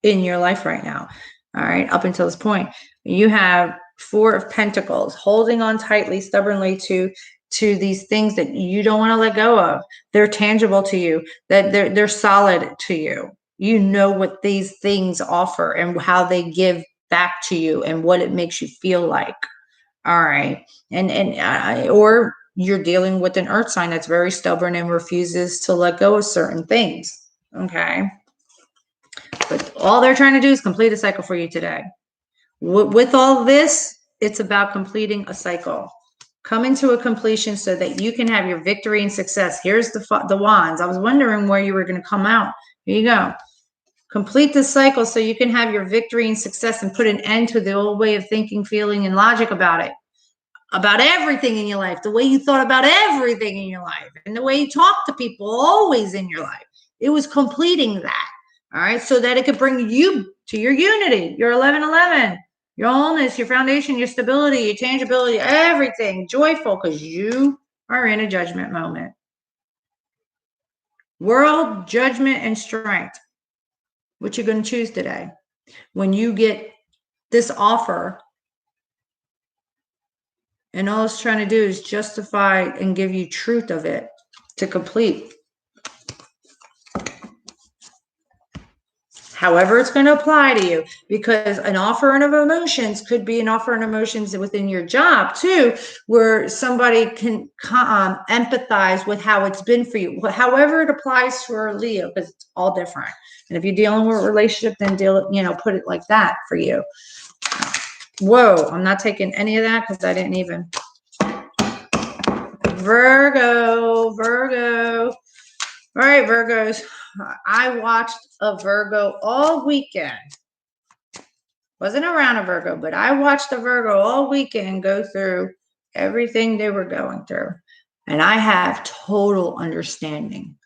in your life right now. All right. Up until this point, you have Four of Pentacles, holding on tightly, stubbornly to these things that you don't want to let go of. They're tangible to you, that they're solid to you. You know what these things offer and how they give back to you and what it makes you feel like. All right. Or you're dealing with an earth sign that's very stubborn and refuses to let go of certain things. Okay. But all they're trying to do is complete a cycle for you today. With all this, it's about completing a cycle. Coming to a completion so that you can have your victory and success. Here's the wands. I was wondering where you were going to come out. Here you go. Complete the cycle so you can have your victory and success and put an end to the old way of thinking, feeling, and logic about it. About everything in your life. The way you thought about everything in your life. And the way you talk to people always in your life. It was completing that. All right. So that it could bring you to your unity, your 1111. Your wholeness, your foundation, your stability, your tangibility, everything joyful, because you are in a judgment moment. World, judgment, and strength. What you're going to choose today. When you get this offer, and all it's trying to do is justify and give you truth of it to complete. However it's going to apply to you, because an offer of emotions could be an offer of emotions within your job too, where somebody can empathize with how it's been for you. However it applies for Leo, because it's all different. And if you're dealing with a relationship, then put it like that for you. Whoa, I'm not taking any of that because I didn't even. Virgo. All right, Virgos. I watched a Virgo all weekend. Wasn't around a Virgo, but I watched a Virgo all weekend go through everything they were going through. And I have total understanding.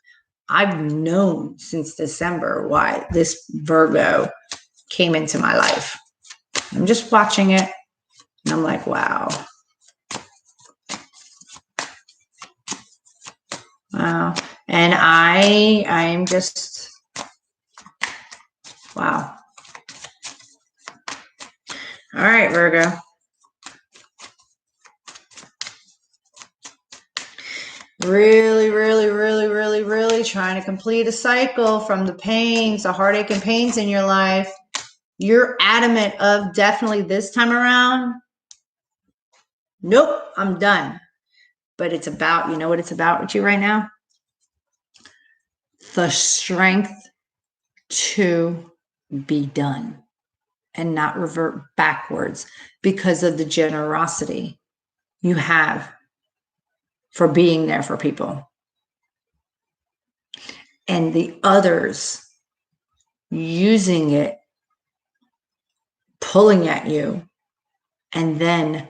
I've known since December why this Virgo came into my life. I'm just watching it, and I'm like, wow. Wow. And I'm just, wow. All right, Virgo. Really trying to complete a cycle from the pains, the heartache and pains in your life. You're adamant of definitely this time around. Nope, I'm done. But it's about, you know what it's about with you right now? The strength to be done and not revert backwards because of the generosity you have for being there for people. And the others using it, pulling at you, and then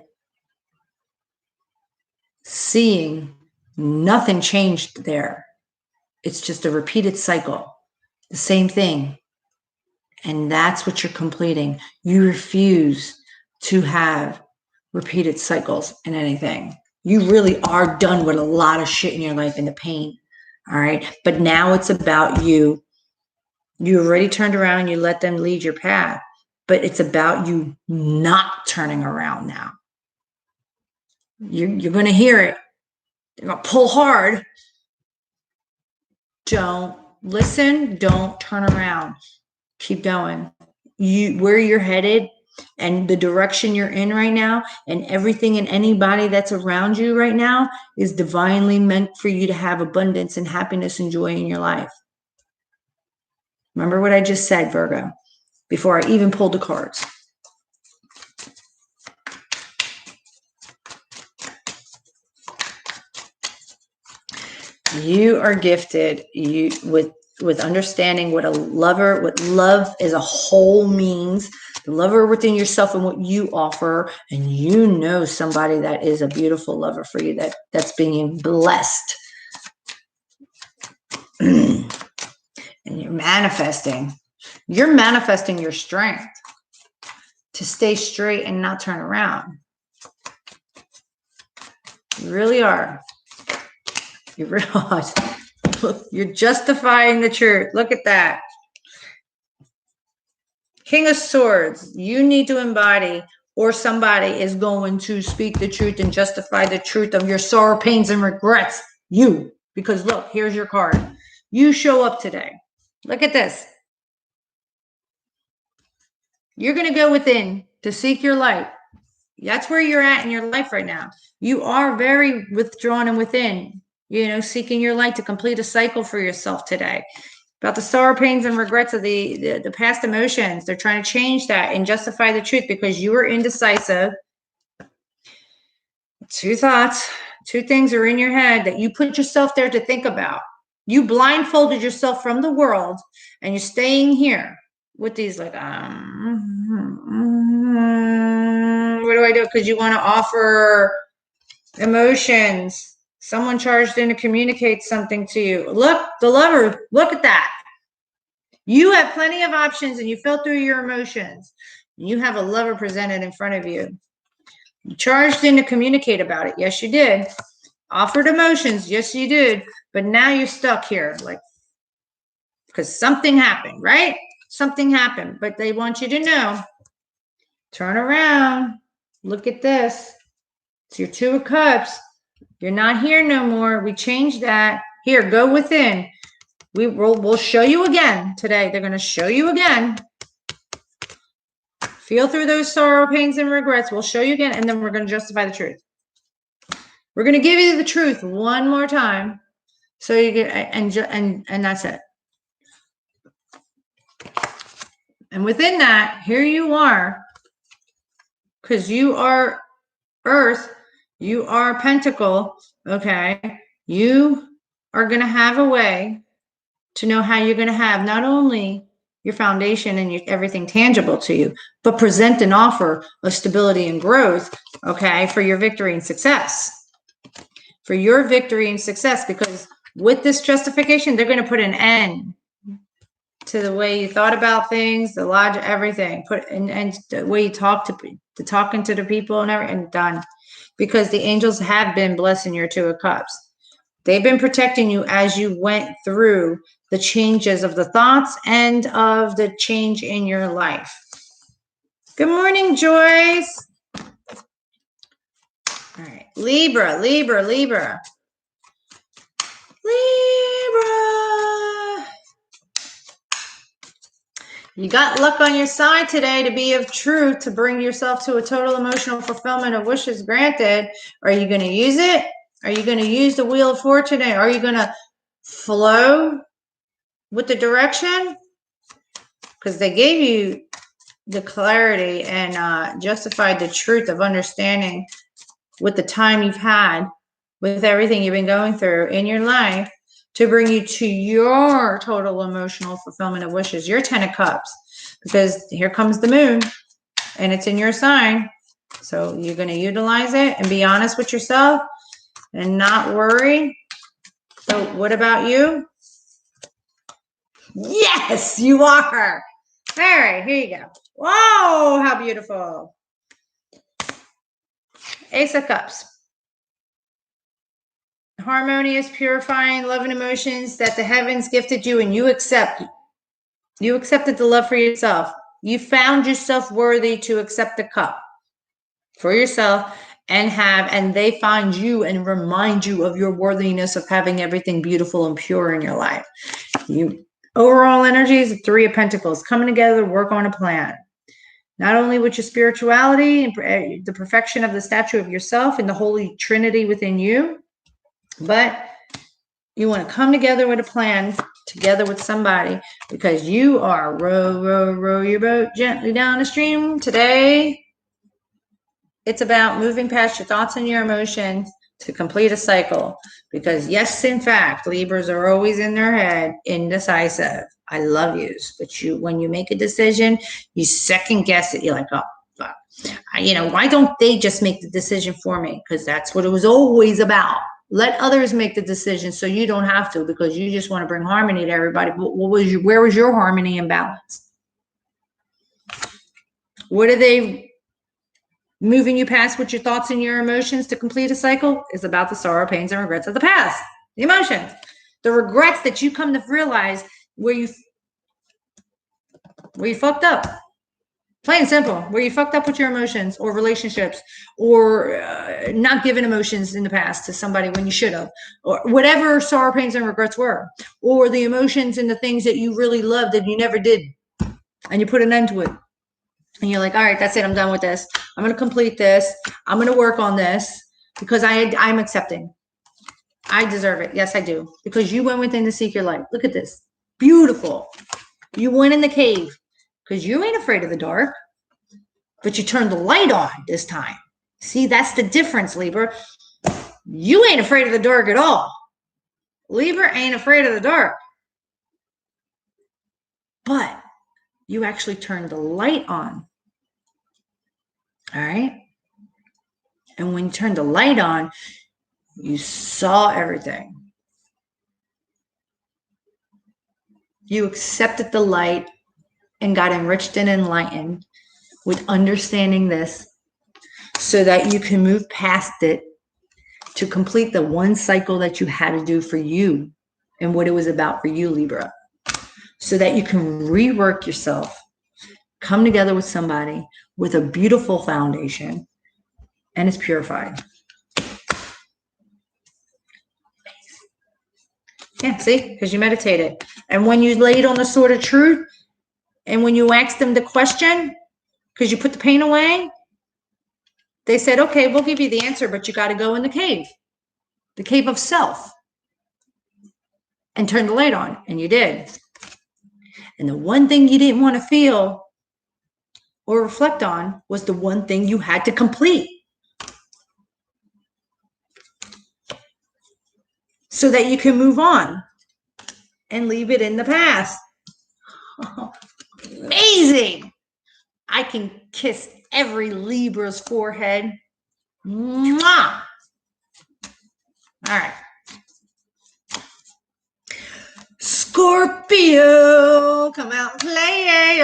seeing nothing changed there. It's just a repeated cycle, the same thing. And that's what you're completing. You refuse to have repeated cycles in anything. You really are done with a lot of shit in your life and the pain. All right. But now it's about you. You already turned around and you let them lead your path. But it's about you not turning around now. You're going to hear it. They're going to pull hard. Don't listen. Don't turn around. Keep going. where you're headed and the direction you're in right now, and everything and anybody that's around you right now is divinely meant for you to have abundance and happiness and joy in your life. Remember what I just said, Virgo, before I even pulled the cards. You are gifted with understanding what love as a whole means, the lover within yourself and what you offer. And you know somebody that is a beautiful lover for you, that's being blessed. And you're manifesting your strength to stay straight and not turn around. You really are. You realize you're justifying the truth. Look at that. King of Swords. You need to embody, or somebody is going to speak the truth and justify the truth of your sorrow, pains, and regrets. You. Because look, here's your card. You show up today. Look at this. You're going to go within to seek your light. That's where you're at in your life right now. You are very withdrawn and within, seeking your light to complete a cycle for yourself today. About the sorrow, pains, and regrets of the past emotions. They're trying to change that and justify the truth because you were indecisive. 2 thoughts, 2 things are in your head that you put yourself there to think about. You blindfolded yourself from the world and you're staying here with these what do I do? Because you want to offer emotions. Someone charged in to communicate something to you. Look, the lover, look at that. You have plenty of options and you felt through your emotions. You have a lover presented in front of you. You charged in to communicate about it. Yes, you did. Offered emotions. Yes, you did. But now you're stuck here, because something happened, right? Something happened, but they want you to know. Turn around. Look at this. It's your 2 of Cups. You're not here no more. We changed that. Here, go within. We'll show you again today. They're going to show you again. Feel through those sorrow, pains, and regrets. We'll show you again, and then we're going to justify the truth. We're going to give you the truth one more time, so you get and that's it. And within that, here you are, because you are Earth, you are Pentacle. Okay, you are going to have a way to know how you're going to have not only your foundation and everything tangible to you, but present an offer of stability and growth, okay, for your victory and success. For your victory and success, because with this justification, they're going to put an end to the way you thought about things, the logic, everything, and the way you talk to talking to the people and everything, and done. Because the angels have been blessing your 2 of Cups. They've been protecting you as you went through the changes of the thoughts and of the change in your life. Good morning, Joyce. All right, Libra. Libra. You got luck on your side today to be of truth, to bring yourself to a total emotional fulfillment of wishes granted. Are you going to use it? Are you going to use the Wheel of Fortune? Are you going to flow with the direction? Because they gave you the clarity and justified the truth of understanding with the time you've had, with everything you've been going through in your life, to bring you to your total emotional fulfillment of wishes, your 10 of Cups. Because here comes the moon, and it's in your sign. So you're going to utilize it and be honest with yourself and not worry. So what about you? Yes, you are. All right, here you go. Whoa, how beautiful. Ace of Cups. Harmonious, purifying, love and emotions that the heavens gifted you, and you accept. You accepted the love for yourself. You found yourself worthy to accept the cup for yourself and they find you and remind you of your worthiness of having everything beautiful and pure in your life. You Overall energy is the Three of Pentacles, coming together to work on a plan. Not only with your spirituality and the perfection of the statue of yourself and the Holy Trinity within you, but you want to come together with a plan, together with somebody, because you are row, row, row your boat gently down the stream. Today, it's about moving past your thoughts and your emotions to complete a cycle. Because yes, in fact, Libras are always in their head, indecisive. I love yous, but when you make a decision, you second guess it. You're like, oh, fuck. Why don't they just make the decision for me? Because that's what it was always about. Let others make the decision so you don't have to, because you just want to bring harmony to everybody. But where was your harmony and balance? What are they moving you past with your thoughts and your emotions to complete a cycle? Is about the sorrow, pains, and regrets of the past. The emotions. The regrets that you come to realize where you fucked up. Plain and simple, where you fucked up with your emotions or relationships, or not giving emotions in the past to somebody when you should have, or whatever sorrow, pains, and regrets were, or the emotions and the things that you really loved that you never did, and you put an end to it. And you're like, all right, that's it. I'm done with this. I'm going to complete this. I'm going to work on this because I'm accepting. I deserve it. Yes, I do. Because you went within to seek your light. Look at this. Beautiful. You went in the cave because you ain't afraid of the dark, but you turned the light on this time. See, that's the difference, Libra. You ain't afraid of the dark at all. Libra ain't afraid of the dark. But you actually turned the light on. All right? And when you turned the light on, you saw everything. You accepted the light and got enriched and enlightened with understanding this so that you can move past it to complete the one cycle that you had to do for you and what it was about for you, Libra, so that you can rework yourself, come together with somebody with a beautiful foundation, and it's purified. Yeah, see, because you meditated. And when you laid on the sword of truth, and when you asked them the question, because you put the pain away, they said, okay, we'll give you the answer, but you got to go in the cave of self, and turn the light on. And you did. And the one thing you didn't want to feel or reflect on was the one thing you had to complete, so that you can move on and leave it in the past. Oh, amazing. I can kiss every Libra's forehead. Mwah! All right. Scorpio, come out and play.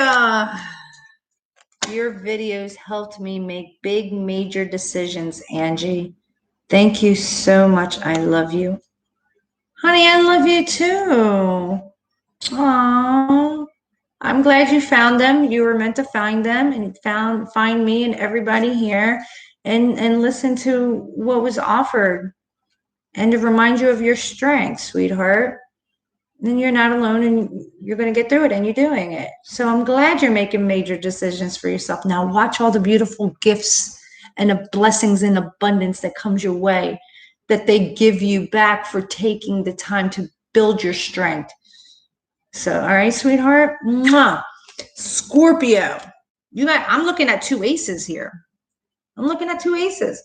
Your videos helped me make big, major decisions, Angie. Thank you so much. I love you. Honey, I love you too. Aww. I'm glad you found them. You were meant to find them and find me and everybody here and listen to what was offered and to remind you of your strength, sweetheart. Then you're not alone and you're going to get through it, and you're doing it. So I'm glad you're making major decisions for yourself. Now watch all the beautiful gifts and the blessings and abundance that comes your way, that they give you back for taking the time to build your strength. So, all right, sweetheart. Mwah. Scorpio. I'm looking at two aces here. I'm looking at two aces.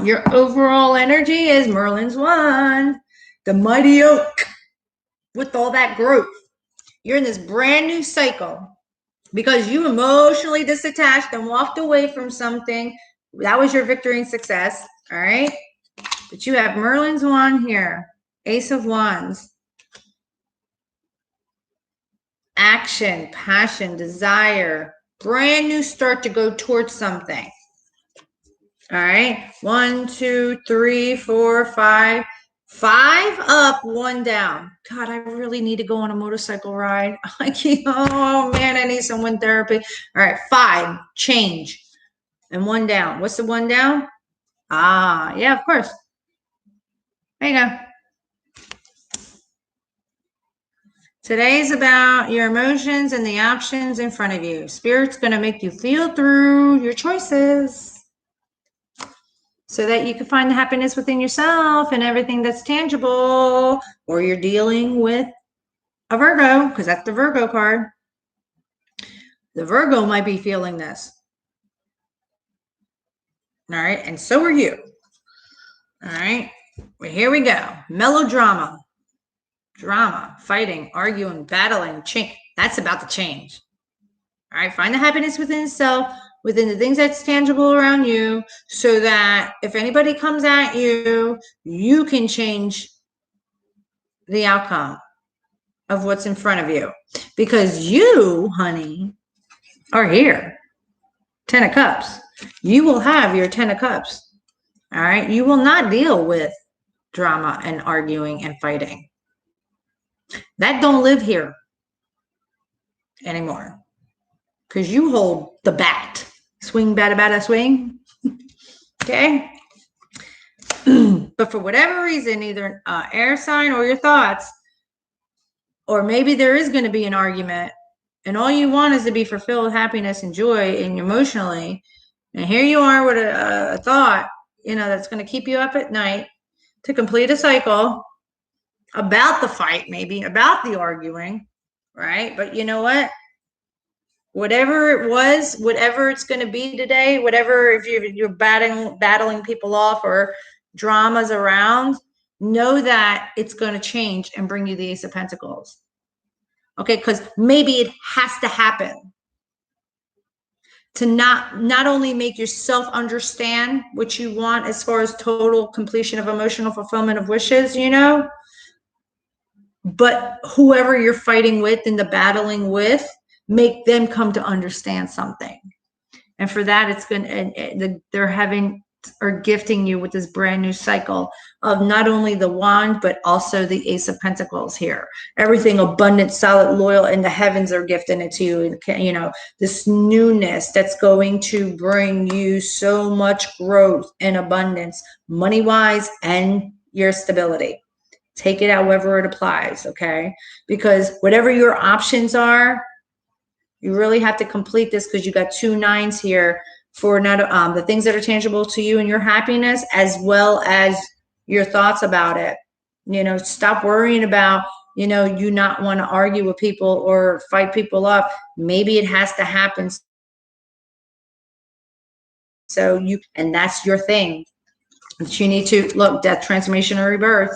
Your overall energy is Merlin's wand. The mighty oak with all that growth. You're in this brand new cycle because you emotionally disattached and walked away from something. That was your victory and success. All right. But you have Merlin's wand here. Ace of Wands. Action, passion, desire. Brand new start to go towards something. All right. 1, 2, 3, 4, 5. 5 up, 1 down. God, I really need to go on a motorcycle ride. I can't. Oh man, I need some wind therapy. All right, 5, change, and 1 down. What's the 1 down? Ah, yeah, of course. There you go. Today's about your emotions and the options in front of you. Spirit's going to make you feel through your choices so that you can find the happiness within yourself and everything that's tangible. Or you're dealing with a Virgo, because that's the Virgo card. The Virgo might be feeling this. All right. And so are you. All right. Well, here we go. Melodrama. Drama, fighting, arguing, battling, change. That's about to change. All right. Find the happiness within yourself, within the things that's tangible around you, so that if anybody comes at you, you can change the outcome of what's in front of you. Because you, honey, are here. 10 of Cups. You will have your 10 of Cups. All right. You will not deal with drama and arguing and fighting. That don't live here anymore. Because you hold the bat. Swing, bada, bada, swing. Okay. But for whatever reason, either air sign or your thoughts, or maybe there is going to be an argument, and all you want is to be fulfilled with happiness and joy and emotionally. And here you are with a thought, that's going to keep you up at night to complete a cycle about the fight, maybe about the arguing, right? But you know what? Whatever it was, whatever it's going to be today, whatever, if you're battling people off or dramas around, know that it's going to change and bring you the Ace of Pentacles. Okay, because maybe it has to happen to not only make yourself understand what you want as far as total completion of emotional fulfillment of wishes, but whoever you're fighting with and the battling with, make them come to understand something. And for that, it's going to, they're gifting you with this brand new cycle of not only the wand, but also the Ace of Pentacles here. Everything abundant, solid, loyal, and the heavens are gifting it to you. This newness that's going to bring you so much growth and abundance, money-wise, and your stability. Take it however it applies, okay? Because whatever your options are, you really have to complete this, because you got 2 9s here for not the things that are tangible to you and your happiness, as well as your thoughts about it. Stop worrying about, you not want to argue with people or fight people up. Maybe it has to happen. And that's your thing. But you need to look, death, transformation, or rebirth.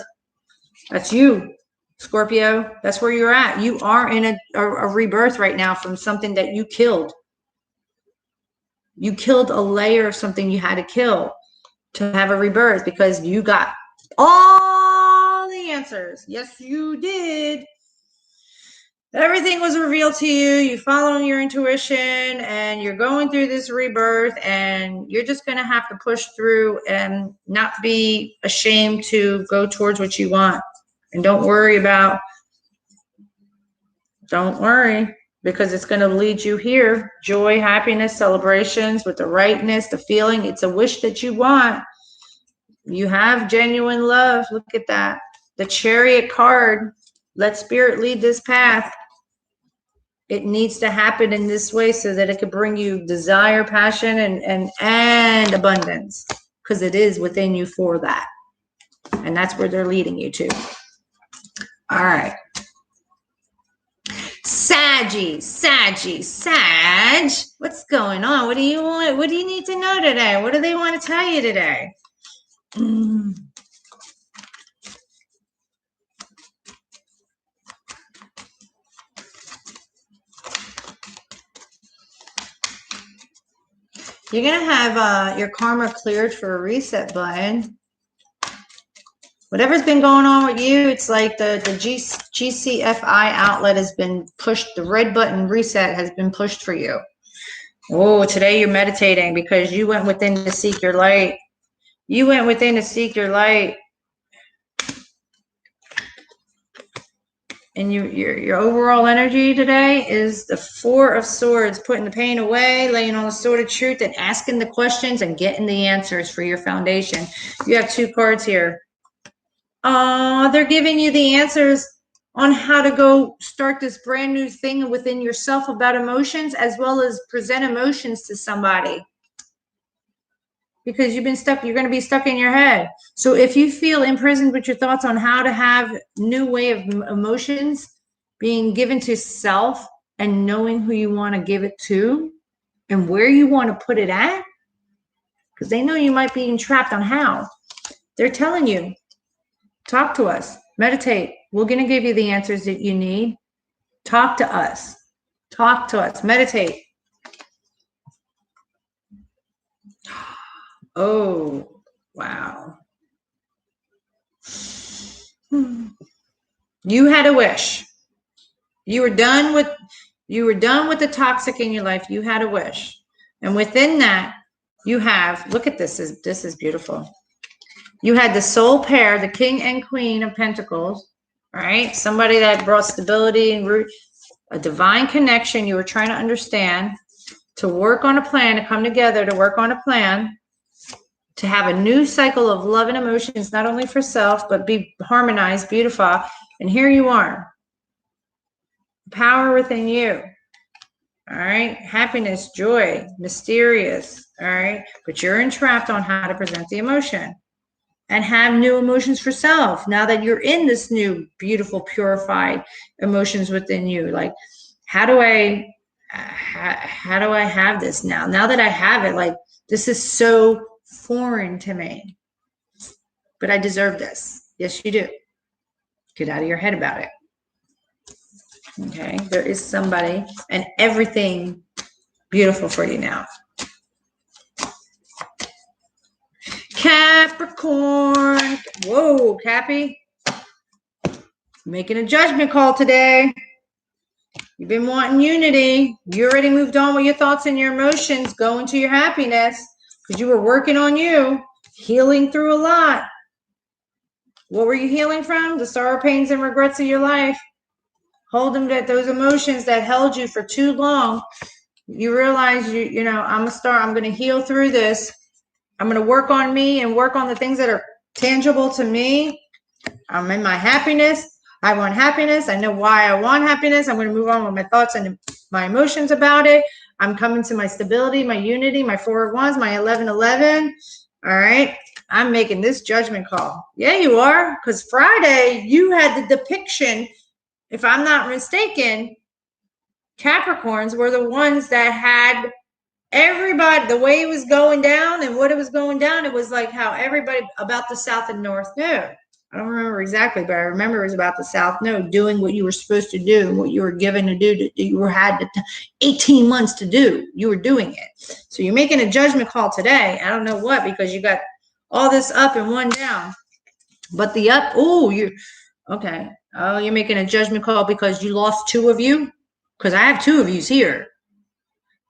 That's you, Scorpio. That's where you're at. You are in a rebirth right now from something that you killed. You killed a layer of something you had to kill to have a rebirth, because you got all the answers. Yes, you did. Everything was revealed to you. You following your intuition, and you're going through this rebirth, and you're just going to have to push through and not be ashamed to go towards what you want. And don't worry, because it's going to lead you here. Joy, happiness, celebrations with the rightness, the feeling. It's a wish that you want. You have genuine love. Look at that. The Chariot card. Let spirit lead this path. It needs to happen in this way so that it could bring you desire, passion, and abundance, because it is within you for that. And that's where they're leading you to. All right. Sag. What's going on? What do you want? What do you need to know today? What do they want to tell you today? You're going to have your karma cleared for a reset button. Whatever's been going on with you, it's like the GCFI outlet has been pushed. The red button reset has been pushed for you. Oh, today you're meditating because you went within to seek your light. You went within to seek your light. And your overall energy today is the 4 of Swords, putting the pain away, laying on the sword of truth, and asking the questions and getting the answers for your foundation. You have 2 cards here. Oh, they're giving you the answers on how to go start this brand new thing within yourself about emotions, as well as present emotions to somebody. Because you've been stuck, you're going to be stuck in your head. So if you feel imprisoned with your thoughts on how to have new way of emotions being given to self and knowing who you want to give it to and where you want to put it at, because they know you might be entrapped on how. They're telling you, talk to us, meditate. We're going to give you the answers that you need. Talk to us. Talk to us. Meditate. Oh, wow. You had a wish. You were done with the toxic in your life. You had a wish. And within that, you have, look at this, this is beautiful. You had the soul pair, the king and queen of pentacles, right? Somebody that brought stability and root, a divine connection you were trying to understand, to work on a plan, to come together, to work on a plan, to have a new cycle of love and emotions, not only for self, but be harmonized, beautiful. And here you are. Power within you. All right. Happiness, joy, mysterious. All right. But you're entrapped on how to present the emotion and have new emotions for self. Now that you're in this new, beautiful, purified emotions within you, like, how do I have this now? Now that I have it, like, this is so foreign to me, but I deserve this. Yes, you do. Get out of your head about it. Okay, there is somebody and everything beautiful for you now. Capricorn. Whoa, Cappy. Making a judgment call today. You've been wanting unity. You already moved on with your thoughts and your emotions, going to your happiness, because you were working on you, healing through a lot. What were you healing from? The sorrow, pains, and regrets of your life. Holding that those emotions that held you for too long. You realize you know, I'm going to heal through this. I'm going to work on me and work on the things that are tangible to me. I'm in my happiness. I want happiness. I know why I want happiness. I'm going to move on with my thoughts and my emotions about it. I'm coming to my stability, my unity, my 4 of Wands, my 11-11. All right. I'm making this judgment call. Yeah, you are. Because Friday, you had the depiction, if I'm not mistaken, Capricorns were the ones that had everybody, the way it was going down and what it was going down, it was like how everybody about the South and North knew. I don't remember exactly, but I remember it was about the South Node doing what you were supposed to do and what you were given to do. You had 18 months to do. You were doing it. So you're making a judgment call today. I don't know what, because you got all this up and one down. But the up, oh, you're okay. Oh, you're making a judgment call because you lost 2 of you? Because I have 2 of yous here.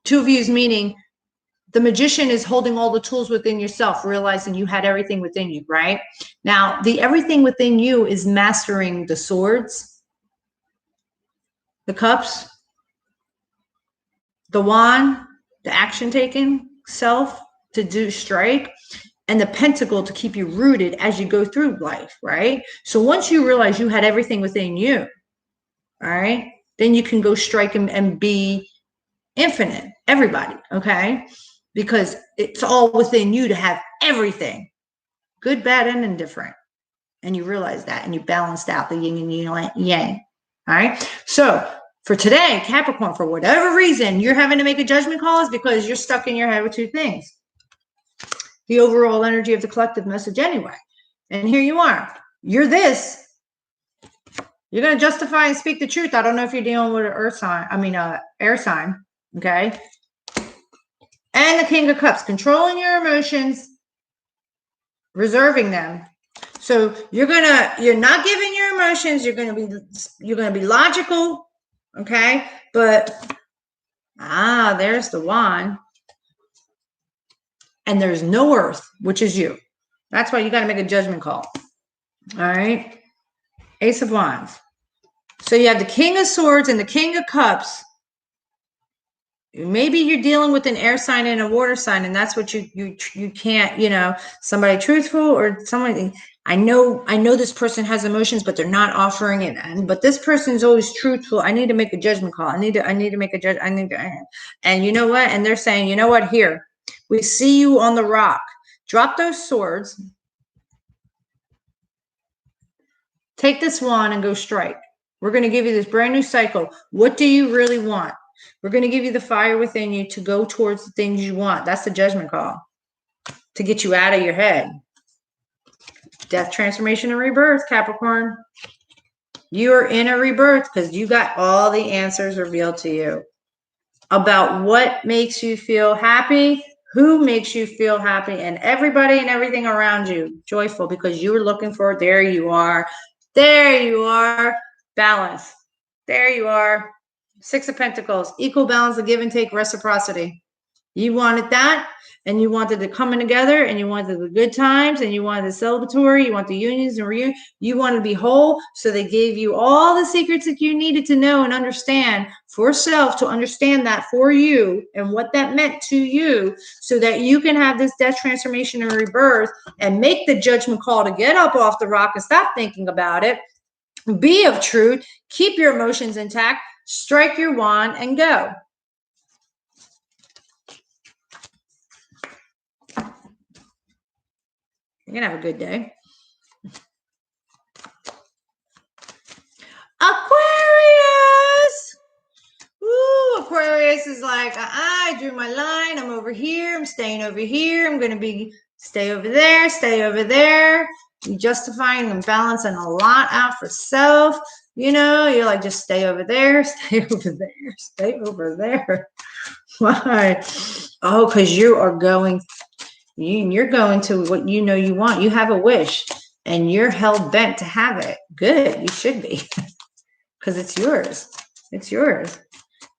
2 of yous meaning the magician is holding all the tools within yourself, realizing you had everything within you, right? Now, the everything within you is mastering the swords, the cups, the wand, the action taken self to do strike, and the pentacle to keep you rooted as you go through life, right? So once you realize you had everything within you, all right, then you can go strike and be infinite, everybody, okay? Because it's all within you to have everything, good, bad, and indifferent. And you realize that, and you balanced out the yin and yang. All right. So for today, Capricorn, for whatever reason, you're having to make a judgment call is because you're stuck in your head with 2 things. The overall energy of the collective message anyway. And here you are. You're this. You're going to justify and speak the truth. I don't know if you're dealing with an air sign. Okay. And the King of Cups, controlling your emotions, reserving them. So you're not giving your emotions. You're going to be logical. Okay. But, there's the wand. And there's no earth, which is you. That's why you got to make a judgment call. All right. Ace of Wands. So you have the King of Swords and the King of Cups Maybe you're dealing with an air sign and a water sign, and that's what you can't, somebody truthful or somebody. I know this person has emotions, but they're not offering it. But this person is always truthful. I need to make a judgment call. I need to make a judge. And you know what? And they're saying, you know what? Here, we see you on the rock. Drop those swords. Take this wand and go strike. We're going to give you this brand new cycle. What do you really want? We're going to give you the fire within you to go towards the things you want. That's the judgment call to get you out of your head. Death, transformation, and rebirth, Capricorn. You are in a rebirth because you got all the answers revealed to you about what makes you feel happy, who makes you feel happy, and everybody and everything around you joyful because you were looking for it. There you are. There you are. Balance. There you are. Six of Pentacles, equal balance of give and take, reciprocity. You wanted that, and you wanted the coming together, and you wanted the good times, and you wanted the celebratory, you want the unions and reunions. You wanted to be whole, so they gave you all the secrets that you needed to know and understand for self, to understand that for you and what that meant to you, so that you can have this death, transformation, and rebirth and make the judgment call to get up off the rock and stop thinking about it. Be of truth, keep your emotions intact, strike your wand, and go. You're going to have a good day. Aquarius! Ooh, Aquarius is like, I drew my line. I'm over here. I'm staying over here. I'm going to stay over there, stay over there. You're justifying and balancing a lot out for self. You're like, just stay over there, stay over there, stay over there. Why? Oh, because you're going to what you know you want. You have a wish and you're hell bent to have it. Good. You should be, because it's yours. It's yours.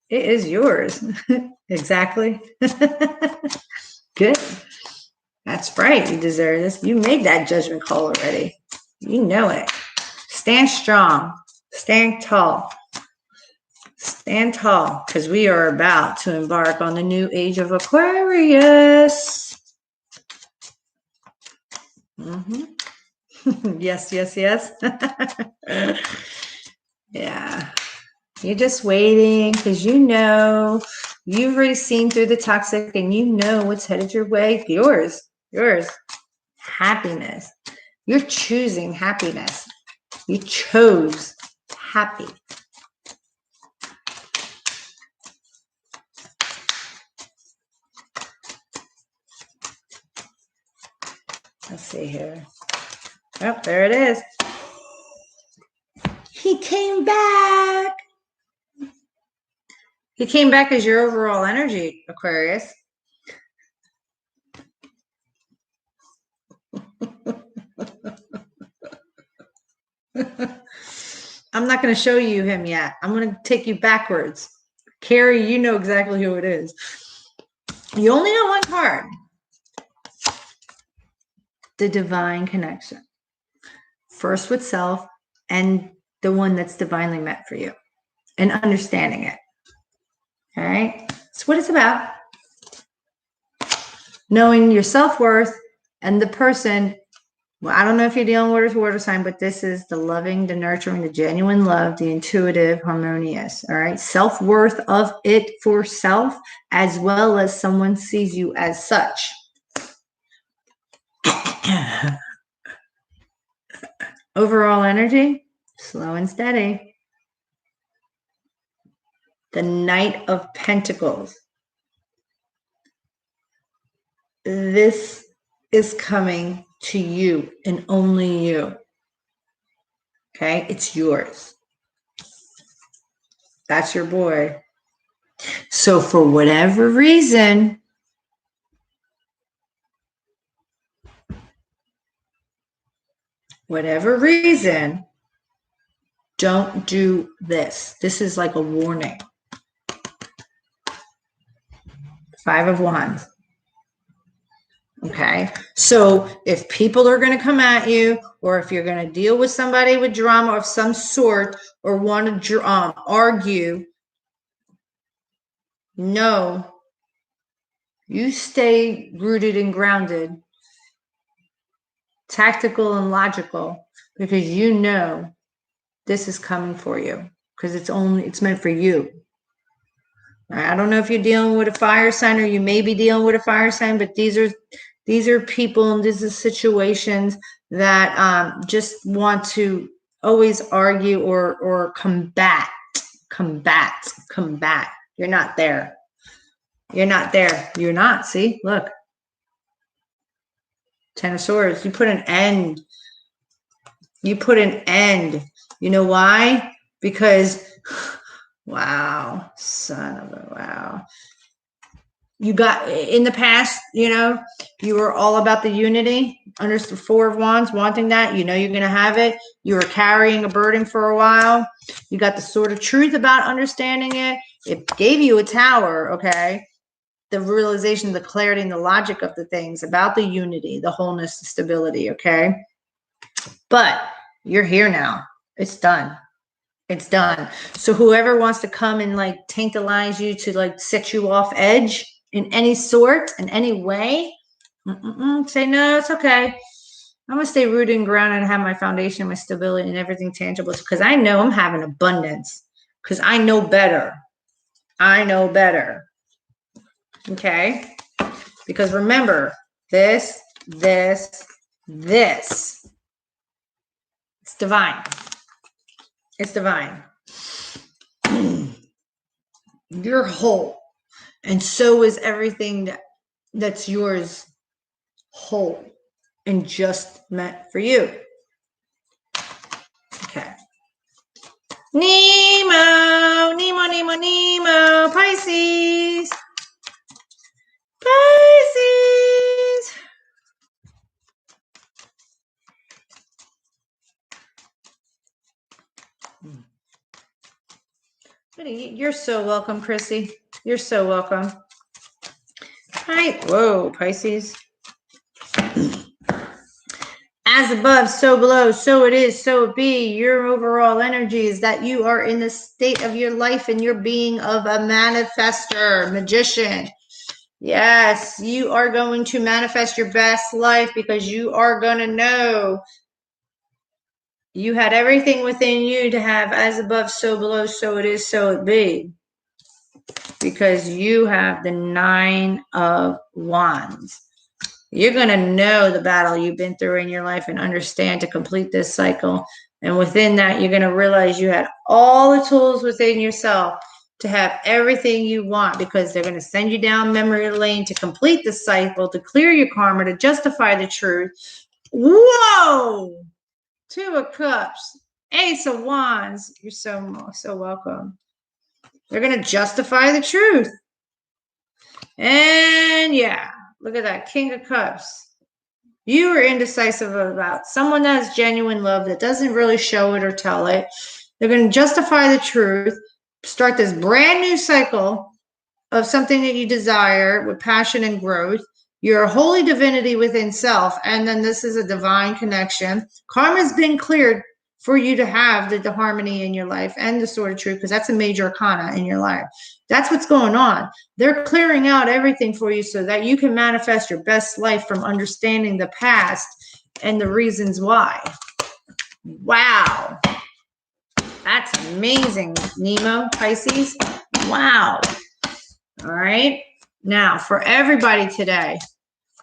It is yours. Exactly. Good. That's right. You deserve this. You made that judgment call already. You know it. Stand strong. Stand tall. Stand tall, because we are about to embark on the new age of Aquarius. Yes, yes, yes. Yeah. You're just waiting because you've already seen through the toxic and you know what's headed your way. Yours. Happiness. You're choosing happiness. You chose happy. Let's see here. Oh, there it is. He came back. He came back as your overall energy, Aquarius. I'm not going to show you him yet. I'm going to take you backwards. Carrie, you know exactly who it is. You only know one card. The divine connection. First with self and the one that's divinely meant for you. And understanding it. All right? That's what it's about. Knowing your self-worth and the person. Well, I don't know if you're dealing with a water sign, but this is the loving, the nurturing, the genuine love, the intuitive, harmonious. All right. Self-worth of it for self, as well as someone sees you as such. Overall energy, slow and steady. The Knight of Pentacles. This is coming to you and only you. Okay? It's yours. That's your boy. So for whatever reason, don't do this. This is like a warning. 5 of Wands. Okay, so if people are going to come at you, or if you're going to deal with somebody with drama of some sort, or want to argue, No, you stay rooted and grounded, tactical and logical, because you know this is coming for you, because it's meant for you. I don't know if you're dealing with a fire sign, or you may be dealing with a fire sign, but these are people, and these are situations that just want to always argue or combat. You're not there. You're not there. You're not. See, look. Ten of Swords. You put an end. You put an end. You know why? Because, wow, son of a wow. You got, in the past, you were all about the unity under the Four of Wands, wanting that. You know you're going to have it. You were carrying a burden for a while. You got the Sword of Truth about understanding it. It gave you a Tower, okay? The realization, the clarity, and the logic of the things about the unity, the wholeness, the stability, okay? But you're here now. It's done. It's done. So whoever wants to come and like tantalize you to like set you off edge in any sort, in any way, say, no, it's okay. I'm going to stay rooted and grounded and have my foundation, my stability, and everything tangible, because I know I'm having abundance, because I know better. I know better. Okay? Because remember, this. It's divine. It's divine. You're whole. And so is everything that's yours, whole and just meant for you. Okay. Nemo, Pisces. You're so welcome, Chrissy. You're so welcome. Hi. Whoa, Pisces. As above, so below, so it is, so it be. Your overall energy is that you are in the state of your life and your being of a manifester, magician. Yes, you are going to manifest your best life, because you are going to know you had everything within you to have as above, so below, so it is, so it be. Because you have the Nine of Wands. You're going to know the battle you've been through in your life and understand to complete this cycle. And within that, you're going to realize you had all the tools within yourself to have everything you want, because they're going to send you down memory lane to complete the cycle, to clear your karma, to justify the truth. Whoa! Two of Cups, Ace of Wands. You're so welcome. They're going to justify the truth. And yeah, look at that, King of Cups. You are indecisive about someone that has genuine love that doesn't really show it or tell it. They're going to justify the truth, start this brand new cycle of something that you desire with passion and growth. You're a holy divinity within self, and then this is a divine connection. Karma's been cleared for you to have the harmony in your life and the Sword of Truth, because that's a major arcana in your life. That's what's going on. They're clearing out everything for you so that you can manifest your best life from understanding the past and the reasons why. Wow. That's amazing, Nemo, Pisces. Wow. All right. Now, for everybody today,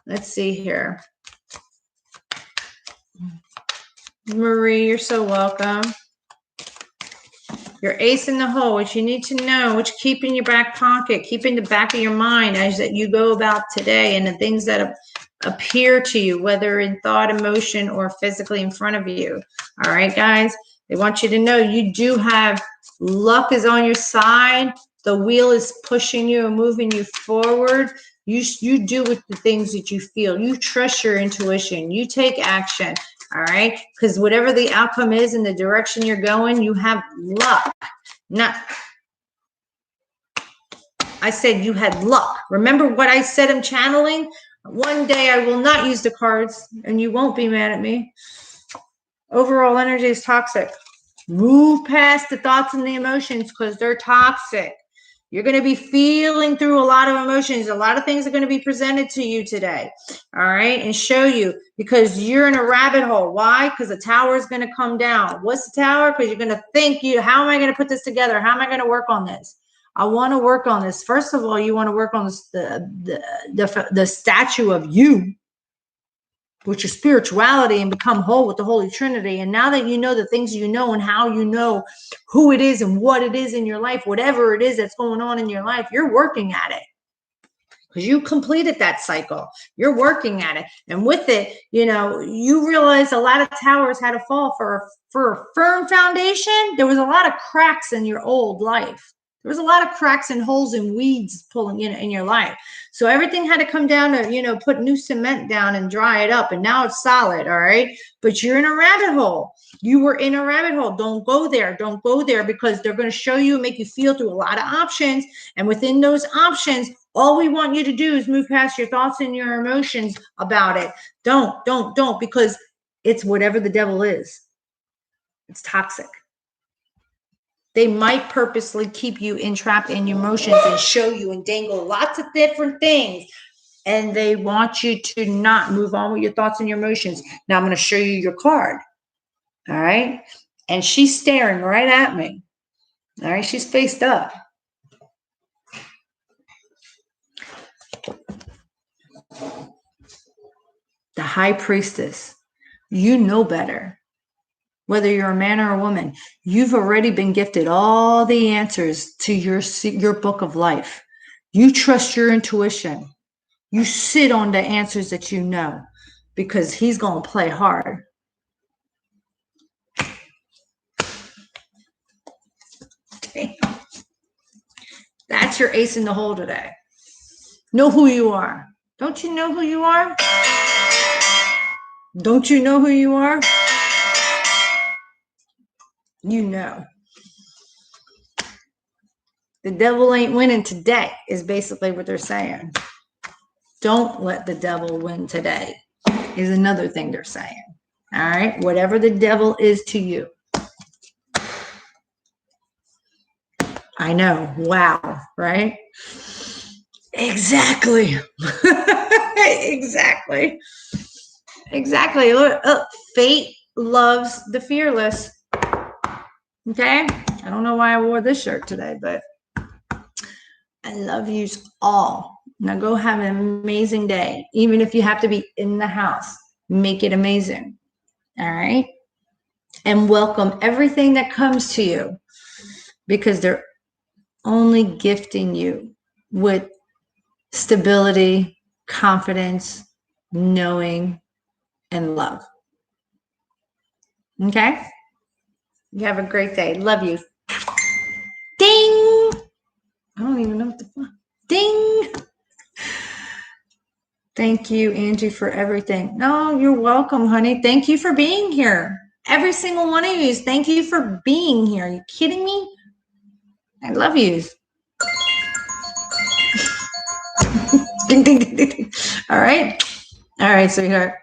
let's see here. Marie, you're so welcome. Your ace in the hole, which you need to know, which keep in your back pocket, keep in the back of your mind as that you go about today, and the things that appear to you, whether in thought, emotion, or physically in front of you. All right, guys, they want you to know you do have luck is on your side. The wheel is pushing you and moving you forward. You do with the things that you feel. You trust your intuition. You take action. All right, because whatever the outcome is in the direction you're going, you have luck. Not, I said you had luck. Remember what I said I'm channeling? One day I will not use the cards, and you won't be mad at me. Overall energy is toxic. Move past the thoughts and the emotions, because they're toxic. You're going to be feeling through a lot of emotions. A lot of things are going to be presented to you today. All right. And show you, because you're in a rabbit hole. Why? Because the tower is going to come down. What's the tower? Because you're going to think, how am I going to put this together? How am I going to work on this? I want to work on this. First of all, you want to work on this, the statue of you, with your spirituality, and become whole with the Holy Trinity. And now that you know the things you know and how you know who it is and what it is in your life, whatever it is that's going on in your life, you're working at it. Because you completed that cycle. You're working at it. And with it, you realize a lot of towers had to fall for a firm foundation. There was a lot of cracks in your old life. There was a lot of cracks and holes and weeds pulling in your life. So everything had to come down to, put new cement down and dry it up. And now it's solid. All right. But you're in a rabbit hole. You were in a rabbit hole. Don't go there. Don't go there, because they're going to show you, make you feel through a lot of options. And within those options, all we want you to do is move past your thoughts and your emotions about it. Don't, because it's whatever the devil is. It's toxic. They might purposely keep you entrapped in your emotions and show you and dangle lots of different things. And they want you to not move on with your thoughts and your emotions. Now I'm going to show you your card. All right. And she's staring right at me. All right. She's faced up. The High Priestess. You know better. Whether you're a man or a woman, you've already been gifted all the answers to your book of life. You trust your intuition. You sit on the answers that you know, because he's going to play hard. Damn. That's your ace in the hole today. Know who you are. Don't you know who you are? Don't you know who you are? You know. The devil ain't winning today is basically what they're saying. Don't let the devil win today is another thing they're saying. All right. Whatever the devil is to you. I know. Wow. Right? Exactly. Exactly. Look, fate loves the fearless. Okay. I don't know why I wore this shirt today, but I love you all. Now go have an amazing day. Even if you have to be in the house, make it amazing. All right. And welcome everything that comes to you, because they're only gifting you with stability, confidence, knowing, and love. Okay? You have a great day. Love you. Ding! I don't even know what the fuck. Ding! Thank you, Angie, for everything. No, you're welcome, honey. Thank you for being here. Every single one of you, thank you for being here. Are you kidding me? I love you. Ding, ding, ding, ding. All right. All right, sweetheart.